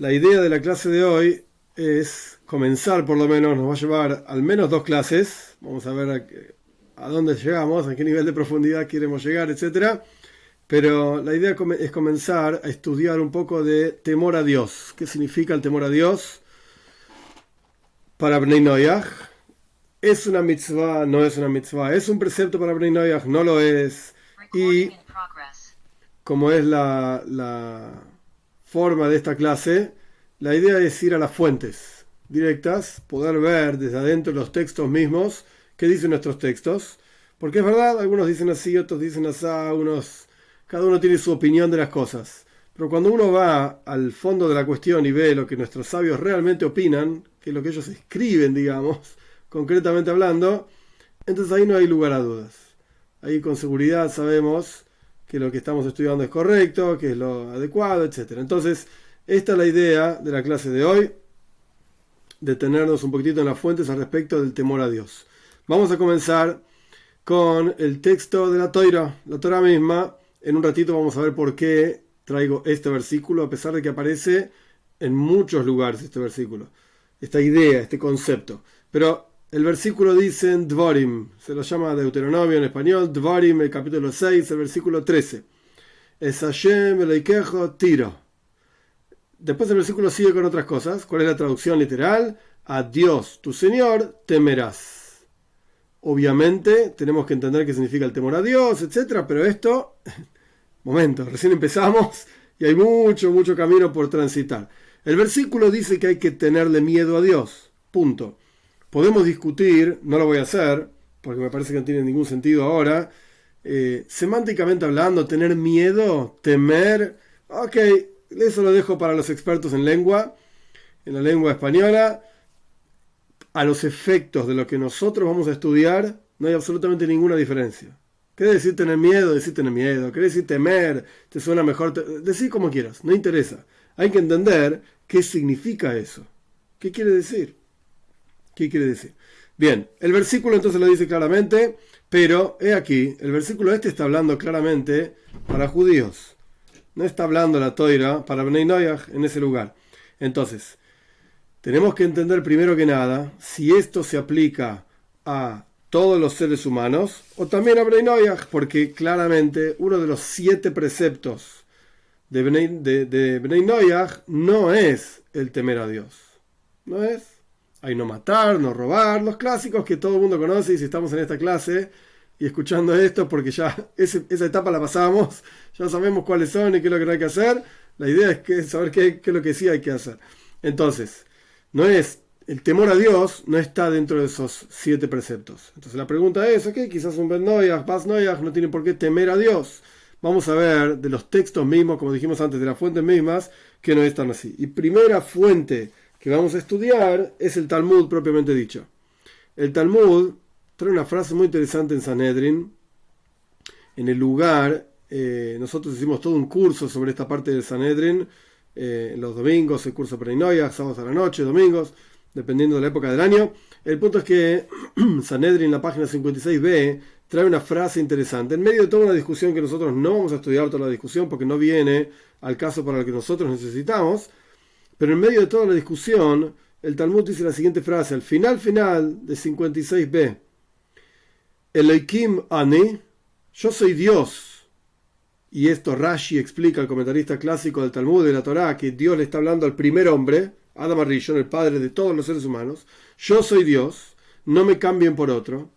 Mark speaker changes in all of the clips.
Speaker 1: La idea de la clase de hoy es comenzar, por lo menos, nos va a llevar al menos 2 clases. Vamos a ver a dónde llegamos, a qué nivel de profundidad queremos llegar, etcétera. Pero la idea es comenzar a estudiar un poco de temor a Dios. ¿Qué significa el temor a Dios para Bnei Noyaj? ¿Es una mitzvah? ¿No es una mitzvah? ¿Es un precepto para Bnei Noyaj? No lo es. Y como es la forma de esta clase, la idea es ir a las fuentes directas, poder ver desde adentro los textos mismos, qué dicen nuestros textos, porque es verdad, algunos dicen así, otros dicen así, cada uno tiene su opinión de las cosas, pero cuando uno va al fondo de la cuestión y ve lo que nuestros sabios realmente opinan, que es lo que ellos escriben, digamos, concretamente hablando, entonces ahí no hay lugar a dudas. Ahí con seguridad sabemos que lo que estamos estudiando es correcto, que es lo adecuado, etc. Entonces, esta es la idea de la clase de hoy, detenernos un poquitito en las fuentes al respecto del temor a Dios. Vamos a comenzar con el texto de la Torah misma. En un ratito vamos a ver por qué traigo este versículo, a pesar de que aparece en muchos lugares este versículo, esta idea, este concepto. Pero el versículo dice en Dvarim, se lo llama Deuteronomio en español, Dvarim, el capítulo 6, el versículo 13. Es Hashem Elokecho Tiro. Después el versículo sigue con otras cosas. ¿Cuál es la traducción literal? A Dios, tu Señor, temerás. Obviamente tenemos que entender qué significa el temor a Dios, etc. Pero esto, momento, recién empezamos y hay mucho camino por transitar. El versículo dice que hay que tenerle miedo a Dios. Punto. Podemos discutir, no lo voy a hacer, porque me parece que no tiene ningún sentido ahora. Semánticamente hablando, tener miedo, temer, ok, eso lo dejo para los expertos en la lengua española. A los efectos de lo que nosotros vamos a estudiar, no hay absolutamente ninguna diferencia. ¿Querés decir tener miedo? Decir tener miedo. ¿Querés decir temer? ¿Te suena mejor? Decir como quieras, no interesa. Hay que entender qué significa eso. ¿Qué quiere decir? ¿Qué quiere decir? Bien, el versículo entonces lo dice claramente, pero he aquí, el versículo este está hablando claramente para judíos. No está hablando la Toira para Bnei Noyaj en ese lugar. Entonces, tenemos que entender primero que nada si esto se aplica a todos los seres humanos o también a Bnei Noyaj, porque claramente uno de los 7 preceptos de Bnei Noyaj no es el temer a Dios. No es. Hay no matar, no robar, los clásicos que todo el mundo conoce, y si estamos en esta clase y escuchando esto, porque ya esa etapa la pasamos, ya sabemos cuáles son y qué es lo que no hay que hacer. La idea es saber qué es lo que sí hay que hacer. Entonces, no es el temor a Dios, no está dentro de esos 7 preceptos. Entonces la pregunta es, ok, quizás un Ben Noyaj, Bas Noyaj no tiene por qué temer a Dios. Vamos a ver de los textos mismos, como dijimos antes, de las fuentes mismas, que no están así. Y primera fuente que vamos a estudiar es el Talmud propiamente dicho. El Talmud trae una frase muy interesante en Sanedrin. En el lugar, nosotros hicimos todo un curso sobre esta parte del Sanedrin. Los domingos, el curso Bnei Noyaj, sábados a la noche, domingos, dependiendo de la época del año. El punto es que Sanedrin, la página 56b, trae una frase interesante. En medio de toda una discusión que nosotros no vamos a estudiar toda la discusión porque no viene al caso para el que nosotros necesitamos, pero en medio de toda la discusión, el Talmud dice la siguiente frase, al final de 56b. Elohim Ani, yo soy Dios. Y esto Rashi explica, el comentarista clásico del Talmud de la Torá, que Dios le está hablando al primer hombre, Adam Arishon, el padre de todos los seres humanos. Yo soy Dios, no me cambien por otro.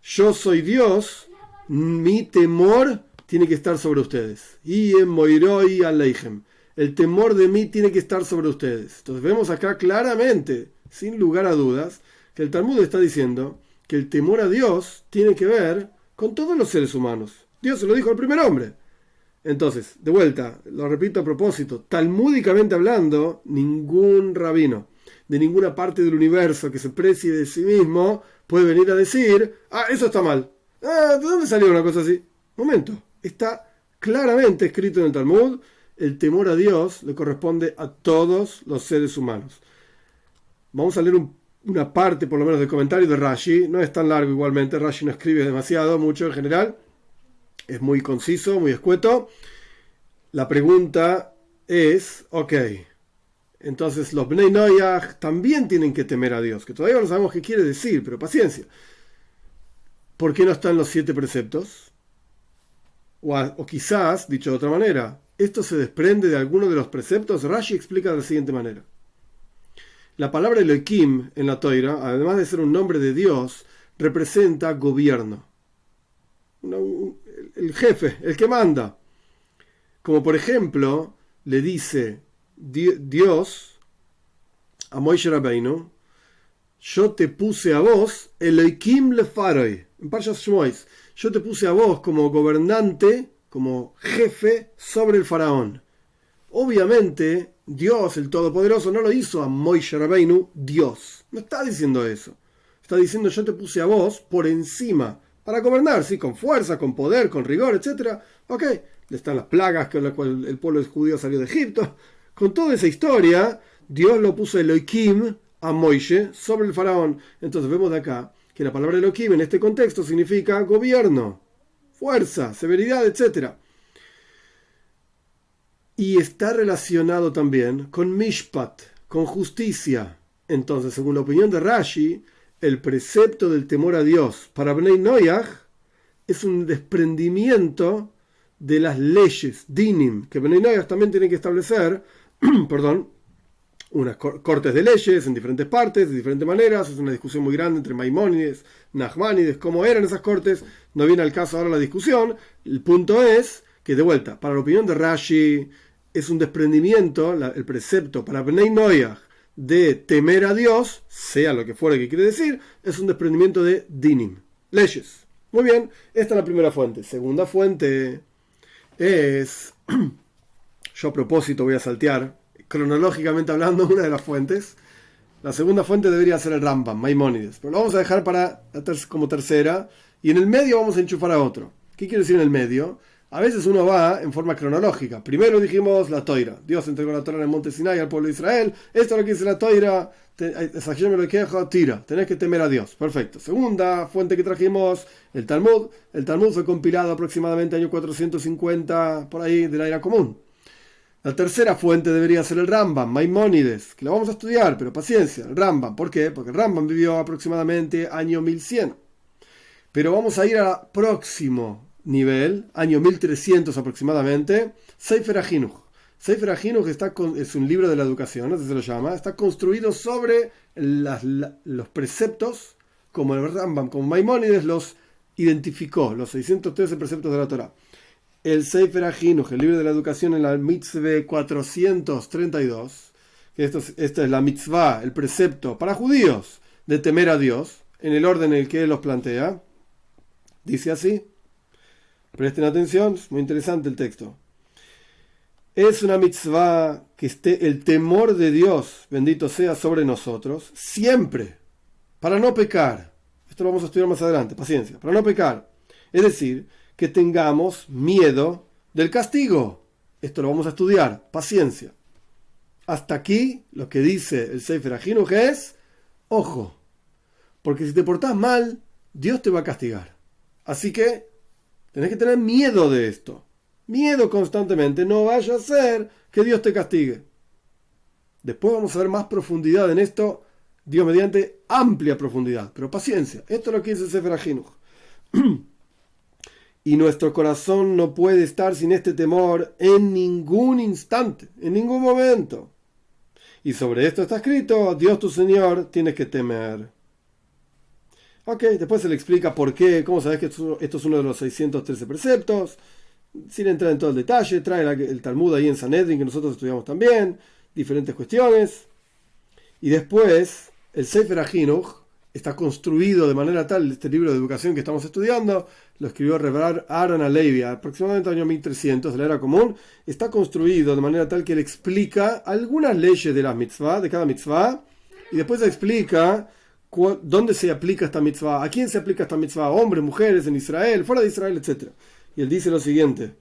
Speaker 1: Yo soy Dios, mi temor tiene que estar sobre ustedes. Y en Moiroi Aleichem. El temor de mí tiene que estar sobre ustedes. Entonces vemos acá claramente, sin lugar a dudas, que el Talmud está diciendo que el temor a Dios tiene que ver con todos los seres humanos. Dios se lo dijo al primer hombre. Entonces, de vuelta, lo repito a propósito, talmúdicamente hablando, ningún rabino de ninguna parte del universo que se precie de sí mismo puede venir a decir, eso está mal. ¿De dónde salió una cosa así? Momento, está claramente escrito en el Talmud. El temor a Dios le corresponde a todos los seres humanos. Vamos a leer una parte, por lo menos, del comentario de Rashi. No es tan largo igualmente. Rashi no escribe demasiado, mucho en general. Es muy conciso, muy escueto. La pregunta es, ok, Entonces los Bnei Noach también tienen que temer a Dios, que todavía no sabemos qué quiere decir, pero paciencia. ¿Por qué no están los 7 preceptos? O quizás, dicho de otra manera, esto se desprende de alguno de los preceptos. Rashi explica de la siguiente manera. La palabra Elohim en la Toira, además de ser un nombre de Dios, representa gobierno. El jefe, el que manda. Como por ejemplo, le dice Dios a Moishe Rabbeinu: yo te puse a vos, Elohim lefaroi, en Parshas Shmois, yo te puse a vos como gobernante, como jefe sobre el faraón. Obviamente, Dios, el Todopoderoso, no lo hizo a Moishe Rabbeinu Dios. No está diciendo eso. Está diciendo: yo te puse a vos por encima, para gobernar, sí, con fuerza, con poder, con rigor, etc. Ok, le están las plagas con las cuales el pueblo judío salió de Egipto. Con toda esa historia, Dios lo puso Elohim a Moishe sobre el faraón. Entonces vemos de acá que la palabra Elohim en este contexto significa gobierno, fuerza, severidad, etc. Y está relacionado también con Mishpat, con justicia. Entonces, según la opinión de Rashi, el precepto del temor a Dios para Bnei Noach es un desprendimiento de las leyes, dinim, que Bnei Noach también tienen que establecer, perdón, unas cortes de leyes en diferentes partes, de diferentes maneras. Es una discusión muy grande entre Maimónides, Nachmanides, cómo eran esas cortes. No viene al caso ahora la discusión. El punto es que, de vuelta, para la opinión de Rashi, es un desprendimiento, el precepto para Bnei Noach de temer a Dios, sea lo que fuera que quiere decir, es un desprendimiento de dinim, leyes. Muy bien, esta es la primera fuente. Segunda fuente es, yo a propósito voy a saltear, cronológicamente hablando, una de las fuentes. La segunda fuente debería ser el Rambam, Maimónides, pero lo vamos a dejar para como tercera, y en el medio vamos a enchufar a otro. ¿Qué quiere decir en el medio? A veces uno va en forma cronológica. Primero dijimos la Toira. Dios entregó la Toira en el monte Sinai al pueblo de Israel. Esto es lo que dice la Toira. Tira. Tenés que temer a Dios. Perfecto. Segunda fuente que trajimos, el Talmud. El Talmud fue compilado aproximadamente año 450, por ahí, de la era común. La tercera fuente debería ser el Rambam, Maimónides, que lo vamos a estudiar, pero paciencia. El Rambam. ¿Por qué? Porque el Rambam vivió aproximadamente año 1100. Pero vamos a ir al próximo nivel, año 1300 aproximadamente, Sefer HaChinuch. Sefer HaChinuch es un libro de la educación, así se lo llama, está construido sobre los preceptos, como el Rambam, como Maimónides los identificó, los 613 preceptos de la Torá. El Sefer HaChinuch, el libro de la educación, en la mitzvah 432, que esta es la mitzvah, el precepto para judíos de temer a Dios, en el orden en el que él los plantea, dice así. Presten atención, es muy interesante el texto. Es una mitzvah que esté el temor de Dios, bendito sea, sobre nosotros, siempre, para no pecar. Esto lo vamos a estudiar más adelante, paciencia, para no pecar. Es decir, que tengamos miedo del castigo. Esto lo vamos a estudiar, paciencia. Hasta aquí lo que dice el Sefer HaChinuch es, ojo, porque si te portás mal, Dios te va a castigar. Así que tenés que tener miedo de esto. Miedo constantemente. No vaya a ser que Dios te castigue. Después vamos a ver más profundidad en esto. Dios mediante amplia profundidad. Pero paciencia. Esto es lo que dice el Sefer HaChinuch. Y nuestro corazón no puede estar sin este temor en ningún instante. En ningún momento. Y sobre esto está escrito: Dios tu Señor tienes que temer. Ok, después se le explica por qué, cómo sabes que esto es uno de los 613 preceptos, sin entrar en todo el detalle. Trae el Talmud ahí en Sanedrin, que nosotros estudiamos también, diferentes cuestiones. Y después, el Sefer HaChinuch está construido de manera tal, este libro de educación que estamos estudiando, lo escribió Aaron Alevi, aproximadamente en el año 1300 de la era común, está construido de manera tal que él explica algunas leyes de las mitzvah, de cada mitzvah, y después explica ¿dónde se aplica esta mitzvah? ¿A quién se aplica esta mitzvah? Hombres, mujeres, en Israel, fuera de Israel, etc. Y él dice lo siguiente,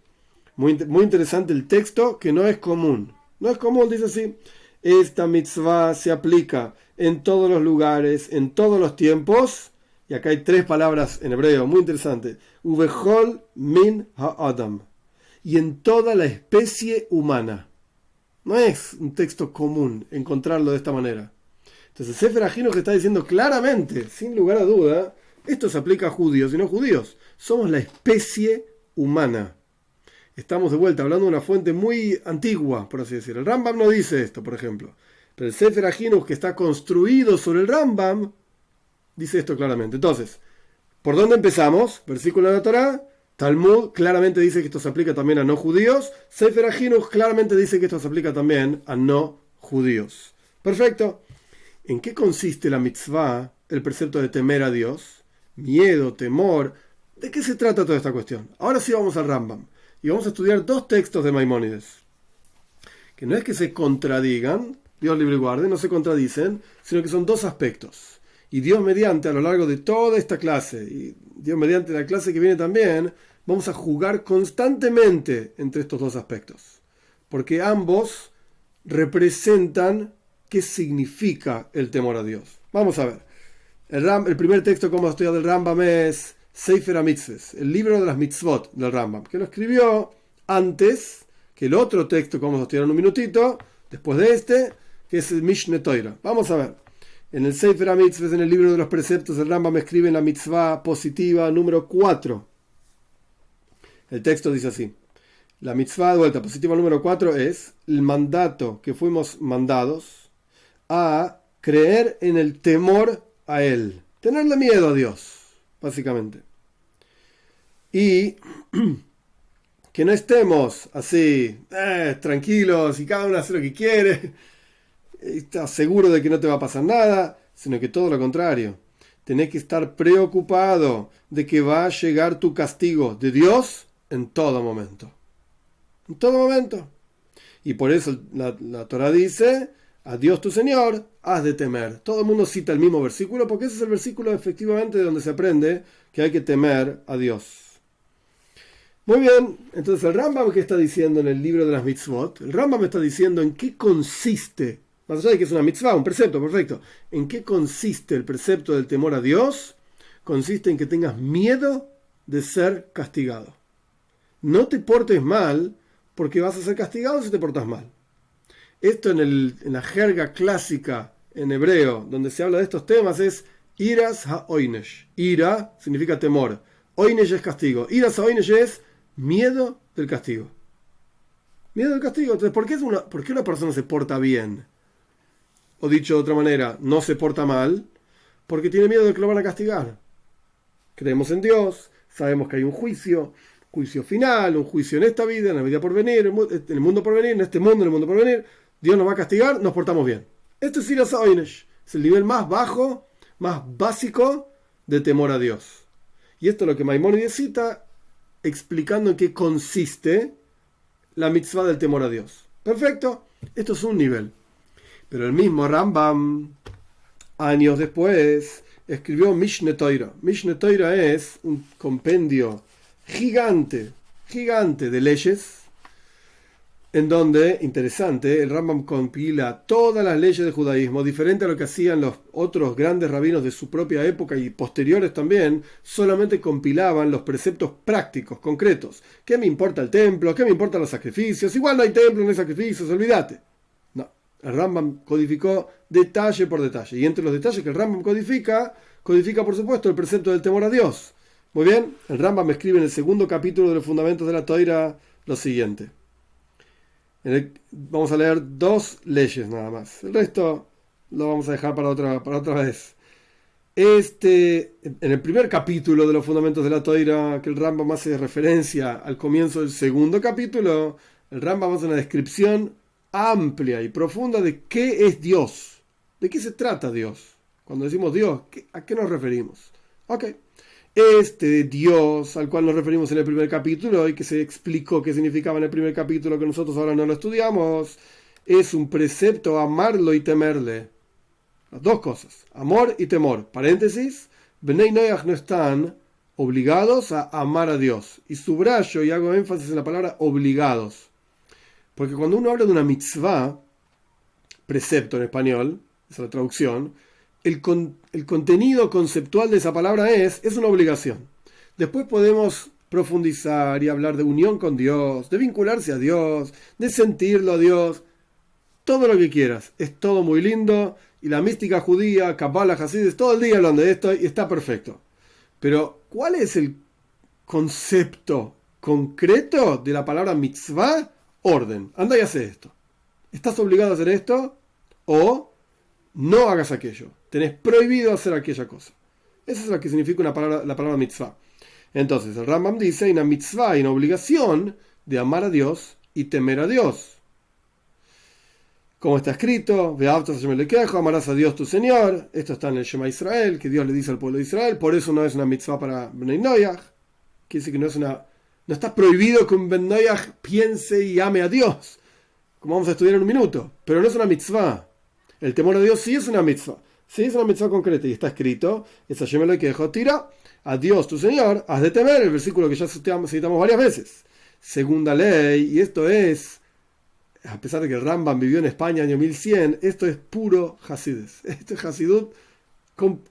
Speaker 1: muy interesante el texto, que no es común. No es común, dice así: esta mitzvah se aplica en todos los lugares, en todos los tiempos, y acá hay 3 palabras en hebreo, muy interesante. Uvechol min ha'adam. Y en toda la especie humana. No es un texto común encontrarlo de esta manera. Entonces, Sefer HaJinuj está diciendo claramente, sin lugar a duda, esto se aplica a judíos y no judíos. Somos la especie humana. Estamos de vuelta hablando de una fuente muy antigua, por así decirlo. El Rambam no dice esto, por ejemplo. Pero el Sefer HaJinuj, que está construido sobre el Rambam, dice esto claramente. Entonces, ¿por dónde empezamos? Versículo de la Torá. Talmud claramente dice que esto se aplica también a no judíos. Sefer HaJinuj claramente dice que esto se aplica también a no judíos. Perfecto. ¿En qué consiste la mitzvah, el precepto de temer a Dios? Miedo, temor. ¿De qué se trata toda esta cuestión? Ahora sí vamos al Rambam. Y vamos a estudiar dos textos de Maimónides. Que no es que se contradigan, Dios libre y guarde, no se contradicen, sino que son dos aspectos. Y Dios mediante, a lo largo de toda esta clase, y Dios mediante la clase que viene también, vamos a jugar constantemente entre estos dos aspectos. Porque ambos representan qué significa el temor a Dios. Vamos a ver. El primer texto que vamos a estudiar del Rambam es Sefer HaMitzvot, el libro de las mitzvot del Rambam, que lo escribió antes que el otro texto que vamos a estudiar en un minutito, después de este, que es el Mishneh Torah. Vamos a ver. En el Sefer HaMitzvot, en el libro de los preceptos, el Rambam escribe en la mitzvah positiva número 4. El texto dice así. La mitzvah de vuelta positiva número 4 es el mandato que fuimos mandados a creer en el temor a Él. Tenerle miedo a Dios, básicamente. Y que no estemos así, tranquilos y cada uno hace lo que quiere. Estás seguro de que no te va a pasar nada, sino que todo lo contrario. Tenés que estar preocupado de que va a llegar tu castigo de Dios en todo momento. En todo momento. Y por eso la Torá dice, a Dios tu Señor has de temer. Todo el mundo cita el mismo versículo porque ese es el versículo efectivamente de donde se aprende que hay que temer a Dios. Muy bien, entonces el Rambam, ¿qué está diciendo en el libro de las mitzvot? El Rambam está diciendo en qué consiste, más allá de que es una mitzvah, un precepto, perfecto. ¿En qué consiste el precepto del temor a Dios? Consiste en que tengas miedo de ser castigado. No te portes mal porque vas a ser castigado si te portas mal. Esto en la jerga clásica en hebreo, donde se habla de estos temas, es iras ha-oinesh. Ira significa temor. Oinesh es castigo. Iras ha-oinesh es miedo del castigo. Miedo del castigo. Entonces, ¿por qué una persona se porta bien? O dicho de otra manera, no se porta mal, porque tiene miedo de que lo van a castigar. Creemos en Dios, sabemos que hay un juicio final, un juicio en esta vida, en la vida por venir, en el mundo por venir, en este mundo, en el mundo por venir. Dios nos va a castigar, nos portamos bien. Esto es Iras ha-oinesh. Es el nivel más bajo, más básico de temor a Dios. Y esto es lo que Maimónides cita, explicando en qué consiste la mitzvah del temor a Dios. Perfecto, esto es un nivel. Pero el mismo Rambam, años después, escribió Mishneh Torah. Mishneh Torah es un compendio gigante de leyes, en donde, interesante, el Rambam compila todas las leyes del judaísmo, diferente a lo que hacían los otros grandes rabinos de su propia época y posteriores también, solamente compilaban los preceptos prácticos, concretos. ¿Qué me importa el templo? ¿Qué me importan los sacrificios? Igual no hay templo, no hay sacrificios, olvídate. No, el Rambam codificó detalle por detalle. Y entre los detalles que el Rambam codifica por supuesto el precepto del temor a Dios. Muy bien, el Rambam escribe en el segundo capítulo de los fundamentos de la Torah lo siguiente. Vamos a leer 2 leyes nada más. El resto lo vamos a dejar para otra vez. En el primer capítulo de los fundamentos de la Torah, que el Rambam hace referencia al comienzo del segundo capítulo, el Rambam hace una descripción amplia y profunda de qué es Dios. ¿De qué se trata Dios? Cuando decimos Dios, ¿a qué nos referimos? Ok. Este Dios al cual nos referimos en el primer capítulo y que se explicó qué significaba en el primer capítulo, que nosotros ahora no lo estudiamos, es un precepto amarlo y temerle. Las dos cosas, amor y temor. Paréntesis, Bnei Noach no están obligados a amar a Dios. Y subrayo y hago énfasis en la palabra obligados. Porque cuando uno habla de una mitzvah, precepto en español, esa es la traducción, el contenido conceptual de esa palabra es una obligación. Después podemos profundizar y hablar de unión con Dios, de vincularse a Dios, de sentirlo a Dios. todo lo que quieras, es todo muy lindo, y la mística judía, Kabbalah, Hasidus, todo el día hablando de esto y está perfecto. Pero, ¿cuál es el concepto concreto de la palabra mitzvah? Orden. Anda y hace esto. ¿Estás obligado a hacer esto? O no hagas aquello. Tenés prohibido hacer aquella cosa. Eso es lo que significa la palabra mitzvah. Entonces, el Rambam dice, hay una mitzvah, hay una obligación de amar a Dios y temer a Dios. Como está escrito, amarás a Dios tu Señor. Esto está en el Shema Israel, que Dios le dice al pueblo de Israel. Por eso no es una mitzvah para Bnei Noyaj. Quiere decir que no está prohibido que un Ben Noyaj piense y ame a Dios, como vamos a estudiar en un minuto. Pero no es una mitzvah. El temor a Dios sí es una mitzvah. Sí es una mitzvah concreta. Y está escrito, es Hashem Elokejo, tira a Dios tu Señor, has de temer. El versículo que ya citamos varias veces. Segunda ley, y esto es, a pesar de que el Rambam vivió en España año 1100, esto es puro Hasidus. Esto es Hasidut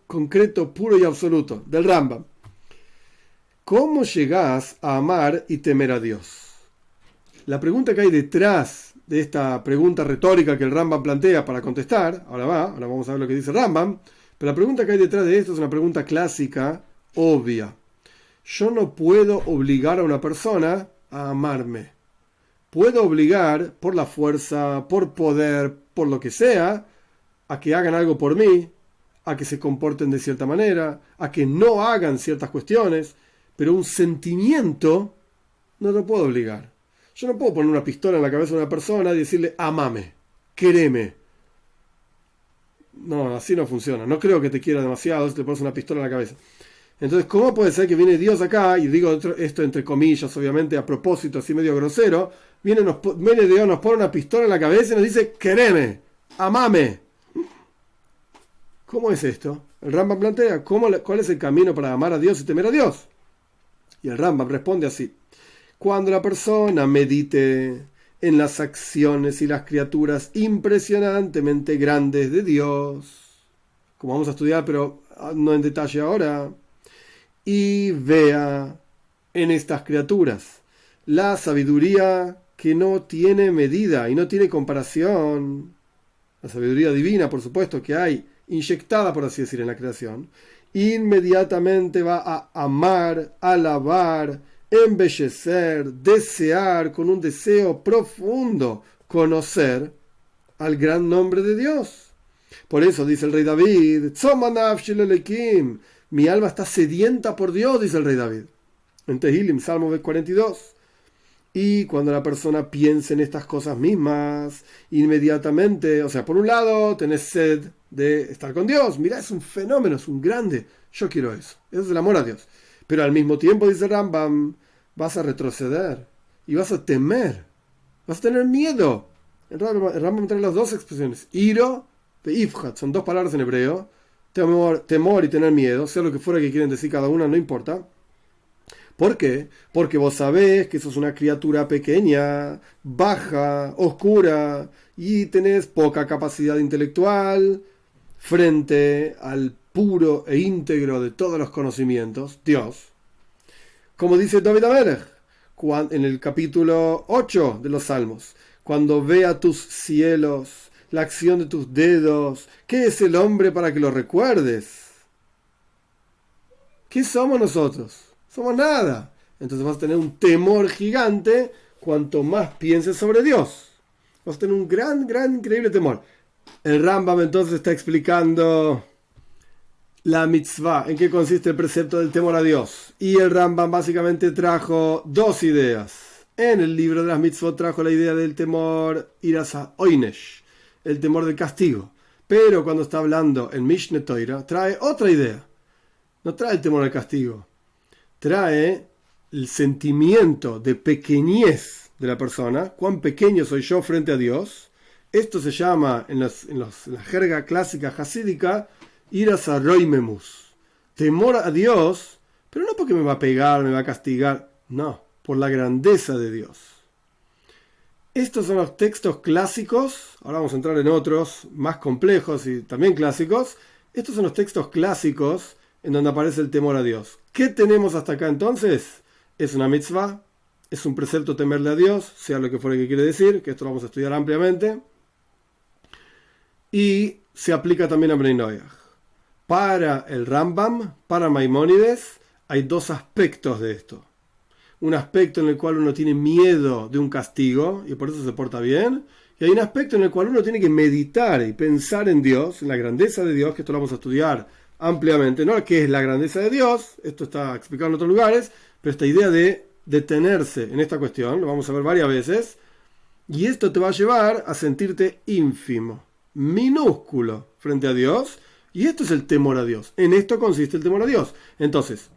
Speaker 1: concreto, puro y absoluto, del Rambam. ¿Cómo llegás a amar y temer a Dios? La pregunta que hay detrás de esta pregunta retórica que el Rambam plantea para contestar, ahora vamos a ver lo que dice el Rambam, pero la pregunta que hay detrás de esto es una pregunta clásica, obvia. Yo no puedo obligar a una persona a amarme. Puedo obligar por la fuerza, por poder, por lo que sea, a que hagan algo por mí, a que se comporten de cierta manera, a que no hagan ciertas cuestiones, pero un sentimiento no lo puedo obligar. Yo no puedo poner una pistola en la cabeza de una persona y decirle, amame, quereme. No, así no funciona. No creo que te quiera demasiado si te pones una pistola en la cabeza. Entonces, ¿cómo puede ser que viene Dios acá, y digo esto entre comillas, obviamente a propósito, así medio grosero, viene Dios, nos pone una pistola en la cabeza y nos dice, quereme, amame? ¿Cómo es esto? El Rambam plantea, ¿cuál es el camino para amar a Dios y temer a Dios? Y el Rambam responde así: cuando la persona medite en las acciones y las criaturas impresionantemente grandes de Dios, como vamos a estudiar, pero no en detalle ahora, y vea en estas criaturas la sabiduría que no tiene medida y no tiene comparación, la sabiduría divina, por supuesto, que hay inyectada, por así decir, en la creación, inmediatamente va a amar, alabar, embellecer, desear, con un deseo profundo, conocer al gran nombre de Dios. Por eso dice el rey David, mi alma está sedienta por Dios, dice el rey David en Tehilim, Salmo 42. Y cuando la persona piensa en estas cosas mismas, inmediatamente, o sea, por un lado tenés sed de estar con Dios, mirá, es un fenómeno, es un grande, yo quiero eso es el amor a Dios. Pero al mismo tiempo, dice Rambam, vas a retroceder y vas a temer, vas a tener miedo. El Rambam trae las dos expresiones, iro e ifhat, son dos palabras en hebreo, temor y tener miedo, sea lo que fuera que quieren decir cada una, no importa. ¿Por qué? Porque vos sabés que sos una criatura pequeña, baja, oscura, y tenés poca capacidad intelectual frente al puro e íntegro de todos los conocimientos, Dios. Como dice David Amelech en el capítulo 8 de los Salmos, cuando vea tus cielos, la acción de tus dedos, ¿qué es el hombre para que lo recuerdes? ¿Qué somos nosotros? Somos nada. Entonces vas a tener un temor gigante cuanto más pienses sobre Dios. Vas a tener un gran, increíble temor. El Rambam entonces está explicando la mitzvah, en qué consiste el precepto del temor a Dios. Y el Rambam básicamente trajo dos ideas. En el libro de las mitzvot trajo la idea del temor irasa oinesh, el temor del castigo. Pero cuando está hablando en Mishneh Torah, trae otra idea. No trae el temor al castigo. Trae el sentimiento de pequeñez de la persona, cuán pequeño soy yo frente a Dios. Esto se llama en la jerga clásica hasídica iras roimemus, temor a Dios, pero no porque me va a pegar, me va a castigar, no, por la grandeza de Dios. Estos son los textos clásicos. Ahora vamos a entrar en otros más complejos y también clásicos. Estos son los textos clásicos en donde aparece el temor a Dios. ¿Qué tenemos hasta acá entonces? Es una mitzvah, es un precepto temerle a Dios, sea lo que fuera que quiere decir, que esto lo vamos a estudiar ampliamente. y se aplica también a Bnei Noach. Para el Rambam, para Maimónides, hay dos aspectos de esto. Un aspecto en el cual uno tiene miedo de un castigo y por eso se porta bien, y hay un aspecto en el cual uno tiene que meditar y pensar en Dios, en la grandeza de Dios, que esto lo vamos a estudiar ampliamente, ¿no? ¿Qué es la grandeza de Dios? Esto está explicado en otros lugares, pero esta idea de detenerse en esta cuestión, lo vamos a ver varias veces, y esto te va a llevar a sentirte ínfimo, minúsculo frente a Dios, y esto es el temor a Dios. En esto consiste el temor a Dios. Entonces,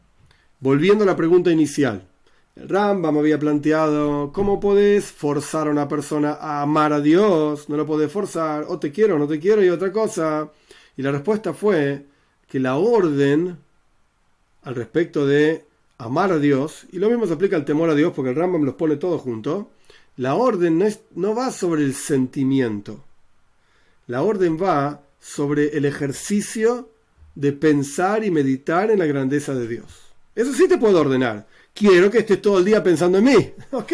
Speaker 1: volviendo a la pregunta inicial, el Rambam había planteado, ¿cómo podés forzar a una persona a amar a Dios? No lo podés forzar, o te quiero o no te quiero y otra cosa. Y la respuesta fue que la orden al respecto de amar a Dios, y lo mismo se aplica al temor a Dios porque el Rambam los pone todos juntos, la orden no va sobre el sentimiento, la orden va sobre el ejercicio de pensar y meditar en la grandeza de Dios. Eso sí te puedo ordenar. Quiero que estés todo el día pensando en mí. Ok.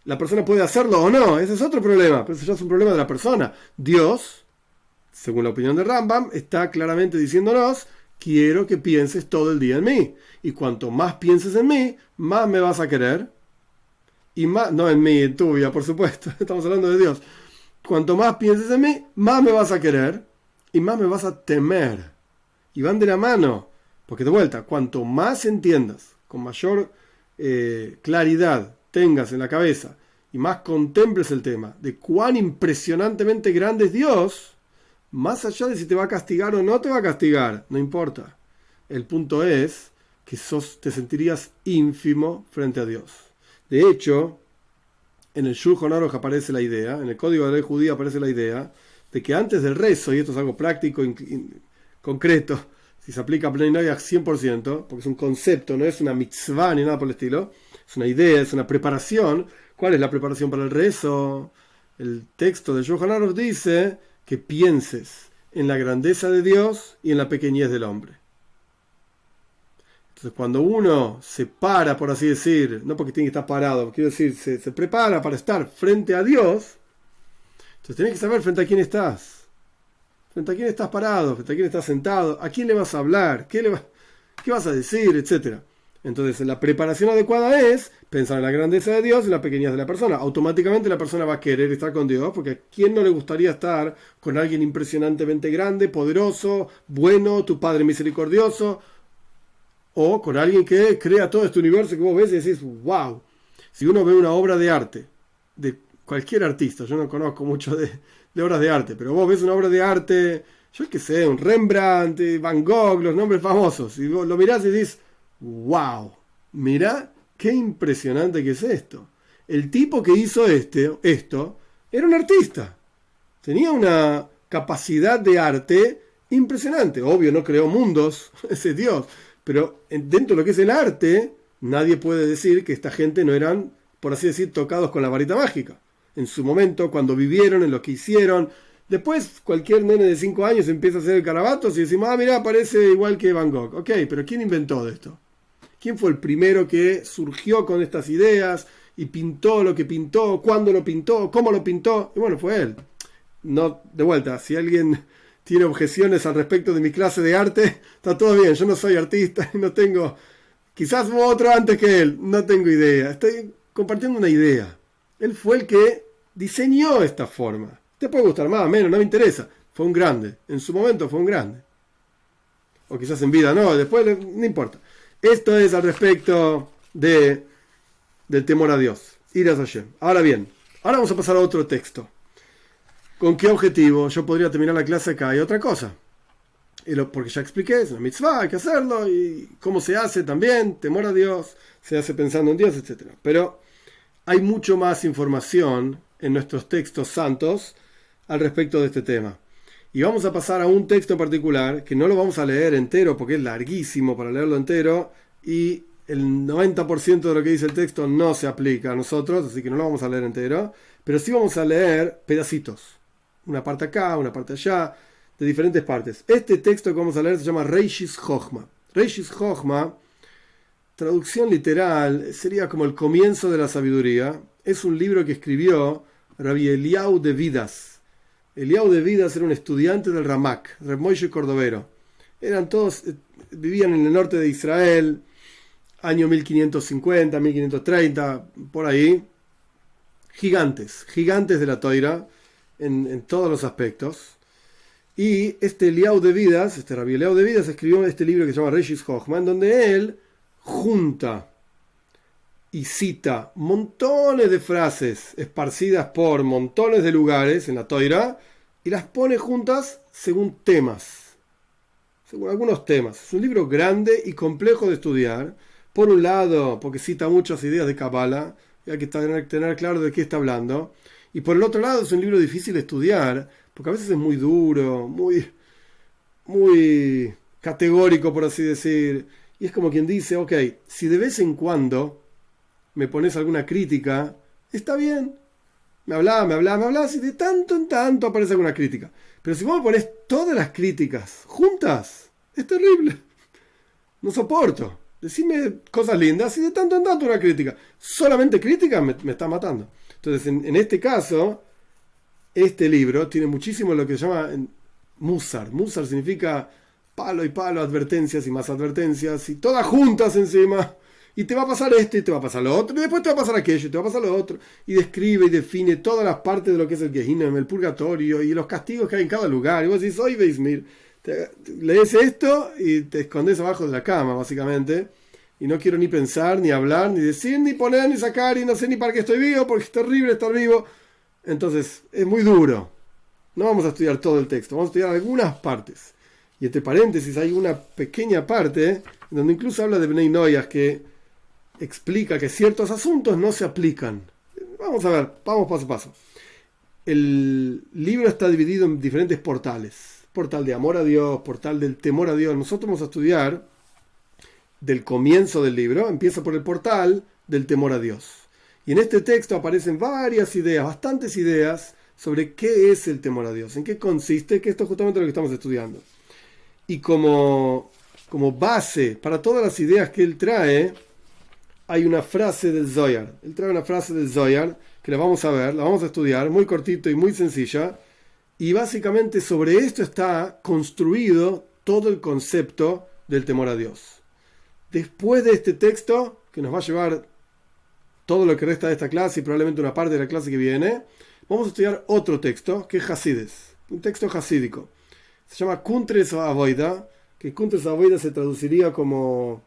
Speaker 1: La persona puede hacerlo o no. Ese es otro problema. Pero eso ya es un problema de la persona. Dios, según la opinión de Rambam, está claramente diciéndonos, quiero que pienses todo el día en mí. Y cuanto más pienses en mí, más me vas a querer. Y más, no en mí, en tu vida, por supuesto. Estamos hablando de Dios. Cuanto más pienses en mí, más me vas a querer. Y más me vas a temer. Y van de la mano. Porque de vuelta, cuanto más entiendas, con mayor claridad tengas en la cabeza y más contemples el tema de cuán impresionantemente grande es Dios, más allá de si te va a castigar o no te va a castigar, no importa. El punto es que te sentirías ínfimo frente a Dios. De hecho, en el Shulchan Aruch aparece la idea, en el Código de la Ley Judía aparece la idea de que antes del rezo, y esto es algo práctico, concreto, si se aplica a Bnei Noach 100%, porque es un concepto, no es una mitzvah ni nada por el estilo, es una idea, es una preparación. ¿Cuál es la preparación para el rezo? El texto de Shulchan Aruch dice que pienses en la grandeza de Dios y en la pequeñez del hombre. Entonces, cuando uno se para, por así decir, no porque tiene que estar parado, quiero decir, se prepara para estar frente a Dios, entonces tienes que saber frente a quién estás. Frente a quién estás parado, frente a quién estás sentado, a quién le vas a hablar, qué vas a decir, etcétera. Entonces, la preparación adecuada es pensar en la grandeza de Dios y la pequeñez de la persona. Automáticamente la persona va a querer estar con Dios, porque ¿a quién no le gustaría estar con alguien impresionantemente grande, poderoso, bueno, tu Padre misericordioso, o con alguien que crea todo este universo que vos ves y decís, wow? Si uno ve una obra de arte, de cualquier artista, yo no conozco mucho de obras de arte, pero vos ves una obra de arte, yo qué sé, un Rembrandt, Van Gogh, los nombres famosos, y vos lo mirás y decís, wow, mirá qué impresionante que es esto. El tipo que hizo esto era un artista, tenía una capacidad de arte impresionante. Obvio, no creó mundos, ese es Dios, pero dentro de lo que es el arte, nadie puede decir que esta gente no eran, por así decir, tocados con la varita mágica. En su momento, cuando vivieron, en lo que hicieron. Después, cualquier nene de 5 años empieza a hacer el garabatos y decimos, mirá, parece igual que Van Gogh. Ok, pero ¿quién inventó esto? ¿Quién fue el primero que surgió con estas ideas y pintó lo que pintó? ¿Cuándo lo pintó? ¿Cómo lo pintó? Y bueno, fue él. No, de vuelta, si alguien tiene objeciones al respecto de mi clase de arte, está todo bien. Yo no soy artista y no tengo... Quizás hubo otro antes que él, no tengo idea. Estoy compartiendo una idea. Él fue el que diseñó esta forma. Te puede gustar más o menos, no me interesa. Fue un grande. En su momento fue un grande. O quizás en vida no, después no importa. Esto es al respecto del temor a Dios. Iras Hashem. Ahora bien, ahora vamos a pasar a otro texto. ¿Con qué objetivo? Yo podría terminar la clase acá y otra cosa. Porque ya expliqué, es una mitzvah, hay que hacerlo. Y cómo se hace también, temor a Dios, se hace pensando en Dios, etc. Pero hay mucho más información en nuestros textos santos al respecto de este tema. Y vamos a pasar a un texto en particular, que no lo vamos a leer entero porque es larguísimo para leerlo entero, y el 90% de lo que dice el texto no se aplica a nosotros, así que no lo vamos a leer entero, pero sí vamos a leer pedacitos. Una parte acá, una parte allá, de diferentes partes. Este texto que vamos a leer se llama Reishis Chochma. Reishis Chochma, traducción literal, sería como el comienzo de la sabiduría. Es un libro que escribió Rabbi Eliyahu de Vidas. Eliyahu de Vidas era un estudiante del Ramak, Reb Moshe Cordovero. Eran todos, vivían en el norte de Israel, año 1550, 1530, por ahí. Gigantes de la Toira, en todos los aspectos. Y este Eliyahu de Vidas, este Rabbi Eliyahu de Vidas, escribió este libro que se llama Reshis Hochman, donde él junta y cita montones de frases esparcidas por montones de lugares en la Toira y las pone juntas según temas, según algunos temas. Es un libro grande y complejo de estudiar. Por un lado, porque cita muchas ideas de Kabbalah, y hay que tener claro de qué está hablando. Y por el otro lado, es un libro difícil de estudiar, porque a veces es muy duro, muy categórico, por así decir. Y es como quien dice, ok, si de vez en cuando me pones alguna crítica, está bien. Me hablás, y de tanto en tanto aparece alguna crítica. Pero si vos me pones todas las críticas juntas, es terrible. No soporto. Decime cosas lindas y de tanto en tanto una crítica. Solamente crítica me está matando. Entonces, en este caso, este libro tiene muchísimo lo que se llama Musar. Musar significa palo y palo, advertencias y más advertencias, y todas juntas encima. Y te va a pasar esto y te va a pasar lo otro, y después te va a pasar aquello y te va a pasar lo otro. Y describe y define todas las partes de lo que es el Gehinnom, el purgatorio y los castigos que hay en cada lugar. Y vos decís, oye, Beismir, lees esto y te escondes abajo de la cama, básicamente. Y no quiero ni pensar, ni hablar, ni decir, ni poner, ni sacar, y no sé ni para qué estoy vivo, porque es terrible estar vivo. Entonces, es muy duro. No vamos a estudiar todo el texto, vamos a estudiar algunas partes. Y entre paréntesis hay una pequeña parte donde incluso habla de Bnei Noyaj, que explica que ciertos asuntos no se aplican. Vamos a ver, vamos paso a paso. El libro está dividido en diferentes portales. Portal de amor a Dios, portal del temor a Dios. Nosotros vamos a estudiar del comienzo del libro, empieza por el portal del temor a Dios. Y en este texto aparecen varias ideas, bastantes ideas, sobre qué es el temor a Dios, en qué consiste, que esto es justamente lo que estamos estudiando. Y como base para todas las ideas que él trae, hay una frase del Zohar. Él trae una frase del Zohar que la vamos a ver, la vamos a estudiar, muy cortito y muy sencilla. Y básicamente sobre esto está construido todo el concepto del temor a Dios. Después de este texto, que nos va a llevar todo lo que resta de esta clase y probablemente una parte de la clase que viene, vamos a estudiar otro texto, que es Hasides, un texto hasídico. Se llama Kuntres Avoida, que Kuntres Avoida se traduciría como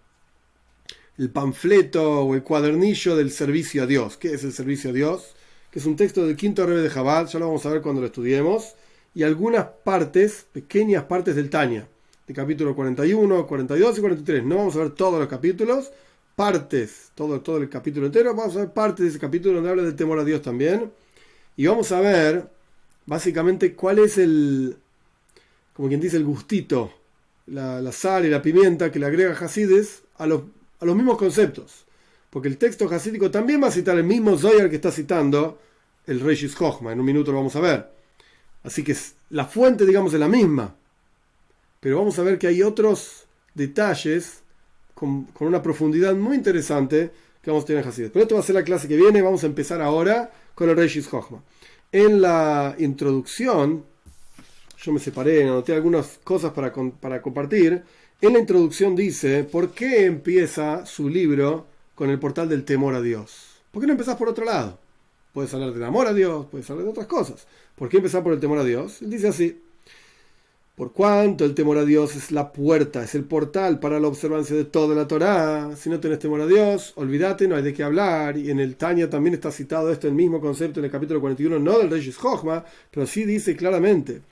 Speaker 1: el panfleto o el cuadernillo del servicio a Dios. ¿Qué es el servicio a Dios? Que es un texto del quinto Rebbe de Chabad, ya lo vamos a ver cuando lo estudiemos, y algunas partes, pequeñas partes del Tanya, de capítulo 41, 42 y 43. No vamos a ver todos los capítulos, partes, todo el capítulo entero. Vamos a ver partes de ese capítulo donde habla del temor a Dios también. Y vamos a ver, básicamente, cuál es como quien dice, el gustito, la sal y la pimienta que le agrega Hasides a los mismos conceptos. Porque el texto hasídico también va a citar el mismo Zohar que está citando el Reshis Hochman. En un minuto lo vamos a ver. Así que la fuente, digamos, es la misma. Pero vamos a ver que hay otros detalles con una profundidad muy interesante que vamos a tener en Hasides. Pero esto va a ser la clase que viene. Vamos a empezar ahora con el Reshis Hochman. En la introducción, yo me separé, anoté algunas cosas para compartir. En la introducción dice, ¿por qué empieza su libro con el portal del temor a Dios? ¿Por qué no empezás por otro lado? Puedes hablar del amor a Dios, puedes hablar de otras cosas. ¿Por qué empezar por el temor a Dios? Él dice así: por cuanto el temor a Dios es la puerta, es el portal para la observancia de toda la Torá. Si no tenés temor a Dios, olvídate, no hay de qué hablar. Y en el Tanya también está citado esto, el mismo concepto en el capítulo 41, no del Reshis Hochma, pero sí dice claramente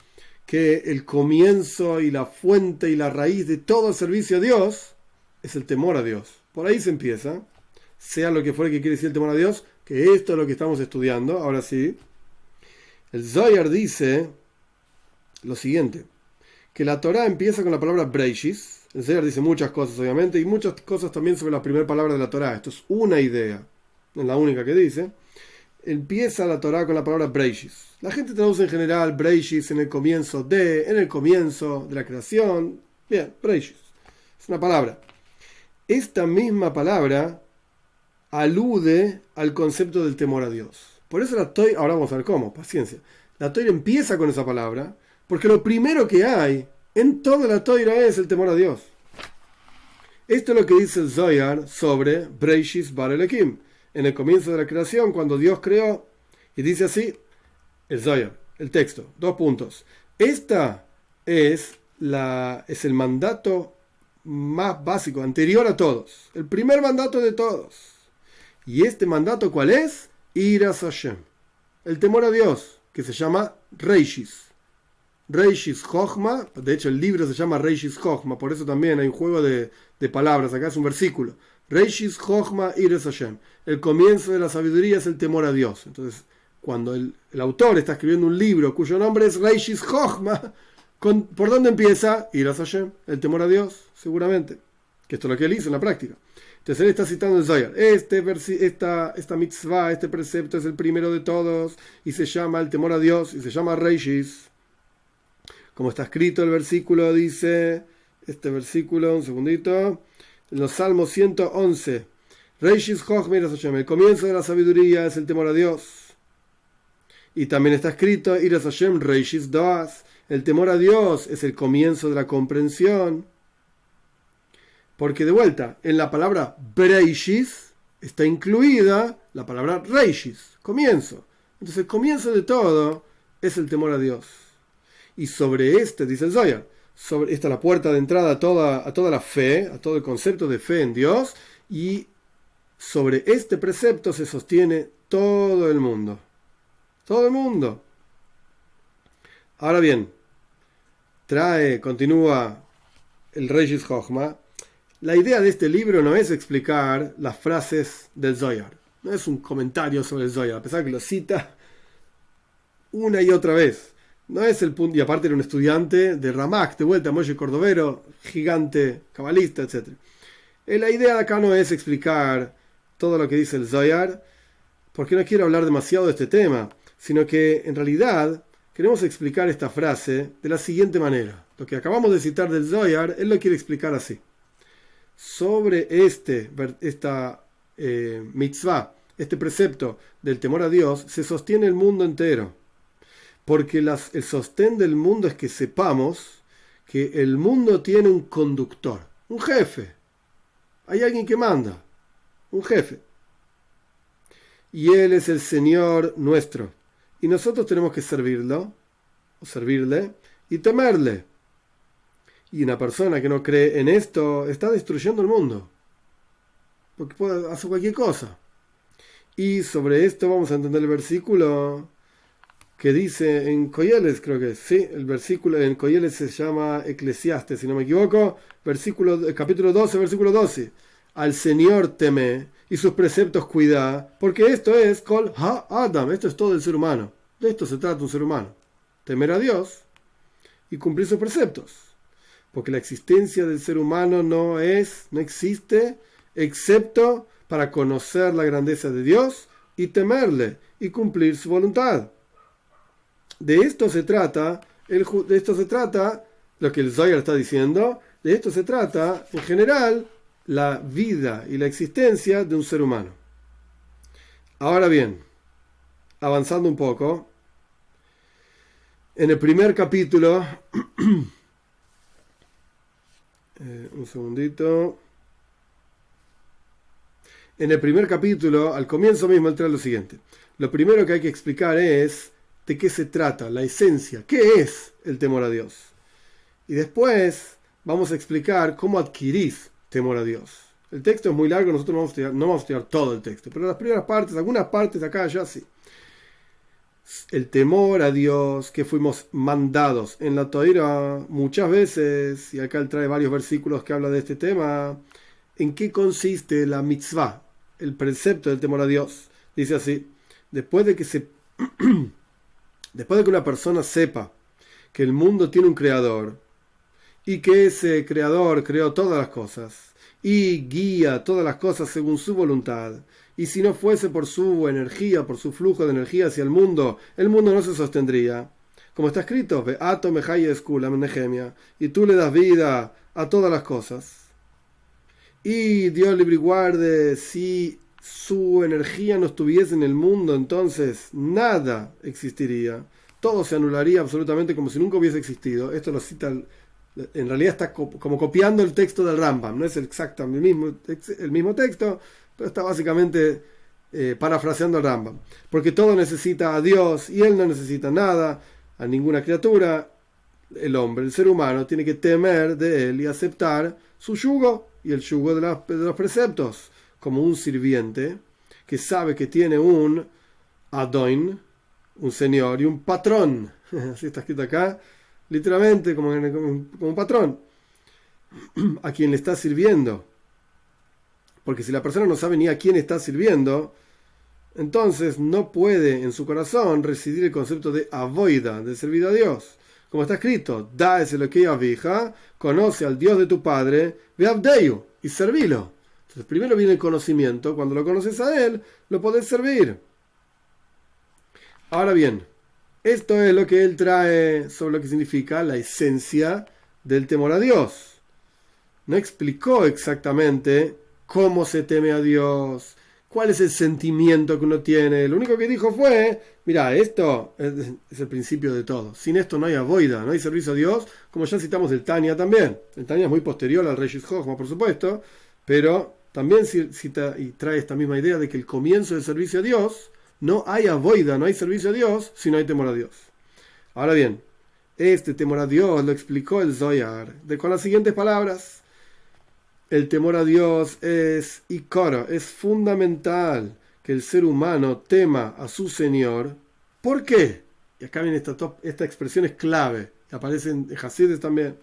Speaker 1: que el comienzo y la fuente y la raíz de todo el servicio a Dios es el temor a Dios. Por ahí se empieza, sea lo que fuera que quiere decir el temor a Dios, que esto es lo que estamos estudiando. Ahora sí, el Zohar dice lo siguiente, que la Torá empieza con la palabra Breishis. El Zohar dice muchas cosas, obviamente, y muchas cosas también sobre la primera palabra de la Torá. Esto es una idea, no es la única que dice. Empieza la Torá con la palabra Breishis. La gente traduce en general Breishis en el comienzo de la creación. Bien, Breishis es una palabra. Esta misma palabra alude al concepto del temor a Dios. Por eso ahora vamos a ver cómo, paciencia. La Torah empieza con esa palabra, porque lo primero que hay en toda la Torah es el temor a Dios. Esto es lo que dice el Zohar sobre Breishis Bar Elohim, en el comienzo de la creación, cuando Dios creó, y dice así, el Zohar, el texto, 2 puntos. Esta es el mandato más básico, anterior a todos, el primer mandato de todos. ¿Y este mandato cuál es? Iras Hashem, el temor a Dios, que se llama Reishis. Reishis Chochma, de hecho el libro se llama Reishis Chochma, por eso también hay un juego de palabras, acá es un versículo. Reishis Chochma Iras Hashem, el comienzo de la sabiduría es el temor a Dios. Entonces, cuando el autor está escribiendo un libro cuyo nombre es Reishis Chochma, ¿por dónde empieza? Iras Hashem, el temor a Dios, seguramente. Que esto es lo que él hizo en la práctica. Entonces él está citando el Zohar. Esta mitzvah, este precepto es el primero de todos y se llama el temor a Dios y se llama Reishis. Como está escrito el versículo, dice, este versículo, un segundito, en los Salmos 111. Reishis Chochma Iras Hashem, el comienzo de la sabiduría es el temor a Dios. Y también está escrito, Iras Hashem Reishis Doas, el temor a Dios es el comienzo de la comprensión. Porque de vuelta, en la palabra Breishis está incluida la palabra Reishis, comienzo. Entonces el comienzo de todo es el temor a Dios. Y sobre este, dice el Zohar, esta es la puerta de entrada a toda la fe, a todo el concepto de fe en Dios, y sobre este precepto se sostiene todo el mundo. Todo el mundo. Ahora bien, continúa el Reishis Chochma. La idea de este libro no es explicar las frases del Zohar, no es un comentario sobre el Zohar, a pesar que lo cita una y otra vez. No es el punto, y aparte era un estudiante de Ramak, de vuelta, Moshe Cordovero, gigante, cabalista, etc. La idea de acá no es explicar todo lo que dice el Zohar, porque no quiero hablar demasiado de este tema, sino que en realidad queremos explicar esta frase de la siguiente manera. Lo que acabamos de citar del Zohar, él lo quiere explicar así. Sobre esta mitzvah, este precepto del temor a Dios, se sostiene el mundo entero. Porque el sostén del mundo es que sepamos que el mundo tiene un conductor, un jefe. Hay alguien que manda, un jefe. Y él es el Señor nuestro. Y nosotros tenemos que servirlo, o servirle, y temerle. Y una persona que no cree en esto está destruyendo el mundo. Porque puede hacer cualquier cosa. Y sobre esto vamos a entender el versículo que dice en Coyeles, creo que sí, el versículo en Coyeles se llama Eclesiastes, si no me equivoco, capítulo 12, versículo 12. Al Señor teme y sus preceptos cuida, porque esto es Kol Ha-Adam, esto es todo el ser humano. De esto se trata un ser humano. Temer a Dios y cumplir sus preceptos. Porque la existencia del ser humano no existe, excepto para conocer la grandeza de Dios y temerle y cumplir su voluntad. De esto se trata, lo que el Zohar está diciendo, de esto se trata, en general, la vida y la existencia de un ser humano. Ahora bien, avanzando un poco, en el primer capítulo, un segundito, en el primer capítulo, al comienzo mismo, él trae lo siguiente. Lo primero que hay que explicar es de qué se trata, la esencia, qué es el temor a Dios. Y después vamos a explicar cómo adquirís temor a Dios. El texto es muy largo, nosotros no vamos a estudiar todo el texto, pero las primeras partes, algunas partes acá, allá sí. El temor a Dios que fuimos mandados en la Torá muchas veces, y acá él trae varios versículos que habla de este tema. ¿En qué consiste la mitzvah, el precepto del temor a Dios? Dice así, después de que una persona sepa que el mundo tiene un creador y que ese creador creó todas las cosas y guía todas las cosas según su voluntad, y si no fuese por su energía, por su flujo de energía hacia el mundo no se sostendría. Como está escrito, y tú le das vida a todas las cosas. Y Dios libre y guarde, si su energía no estuviese en el mundo, entonces nada existiría. todo se anularía absolutamente como si nunca hubiese existido. Esto lo cita, en realidad está como copiando el texto del Rambam, no es exactamente el mismo texto, pero está básicamente parafraseando el Rambam. Porque todo necesita a Dios y él no necesita nada, a ninguna criatura. El hombre, el ser humano, tiene que temer de él y aceptar su yugo y el yugo de los preceptos, como un sirviente que sabe que tiene un Adon, un señor, y un patrón. Así está escrito acá, literalmente como un patrón, a quien le está sirviendo. Porque si la persona no sabe ni a quién está sirviendo, entonces no puede en su corazón residir el concepto de avoida, de servir a Dios. Como está escrito, da es lo que avija, conoce al Dios de tu padre, ve abdeyu, y servilo. Entonces primero viene el conocimiento, cuando lo conoces a él, lo podés servir. Ahora bien, esto es lo que él trae sobre lo que significa la esencia del temor a Dios. No explicó exactamente cómo se teme a Dios, cuál es el sentimiento que uno tiene. Lo único que dijo fue, mira, esto es el principio de todo. Sin esto no hay avoida, no hay servicio a Dios, como ya citamos el Tanya también. El Tanya es muy posterior al Reshis Chochma, por supuesto, pero también cita y trae esta misma idea de que el comienzo del servicio a Dios, no hay avoida, no hay servicio a Dios, si no hay temor a Dios. Ahora bien, este temor a Dios lo explicó el Zohar con las siguientes palabras. El temor a Dios es ikara, es fundamental que el ser humano tema a su Señor. ¿Por qué? Y acá viene esta expresión es clave, aparece en Hasides también.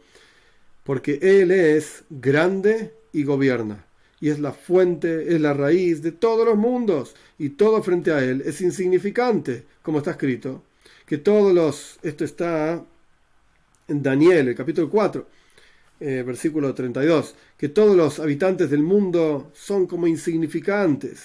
Speaker 1: Porque Él es grande y gobierna. Y es la fuente, es la raíz de todos los mundos. Y todo frente a Él es insignificante, como está escrito. Que esto está en Daniel, el capítulo 4. Versículo 32, que todos los habitantes del mundo son como insignificantes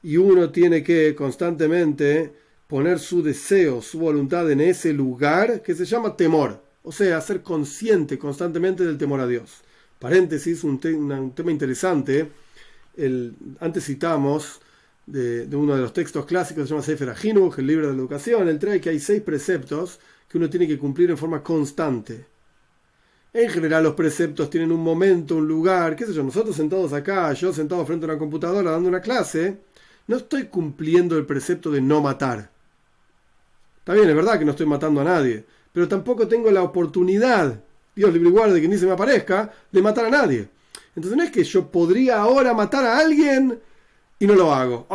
Speaker 1: y uno tiene que constantemente poner su deseo, su voluntad en ese lugar que se llama temor, o sea, ser consciente constantemente del temor a Dios. Paréntesis, un tema interesante. Antes citamos de uno de los textos clásicos, se llama Sefer HaChinuch, el libro de la educación. Él trae que hay 6 preceptos que uno tiene que cumplir en forma constante. En general los preceptos tienen un momento, un lugar, qué sé yo, nosotros sentados acá, yo sentado frente a una computadora dando una clase, no estoy cumpliendo el precepto de no matar. Está bien, es verdad que no estoy matando a nadie, pero tampoco tengo la oportunidad, Dios libre y guarde que ni se me aparezca, de matar a nadie. Entonces no es que yo podría ahora matar a alguien y no lo hago.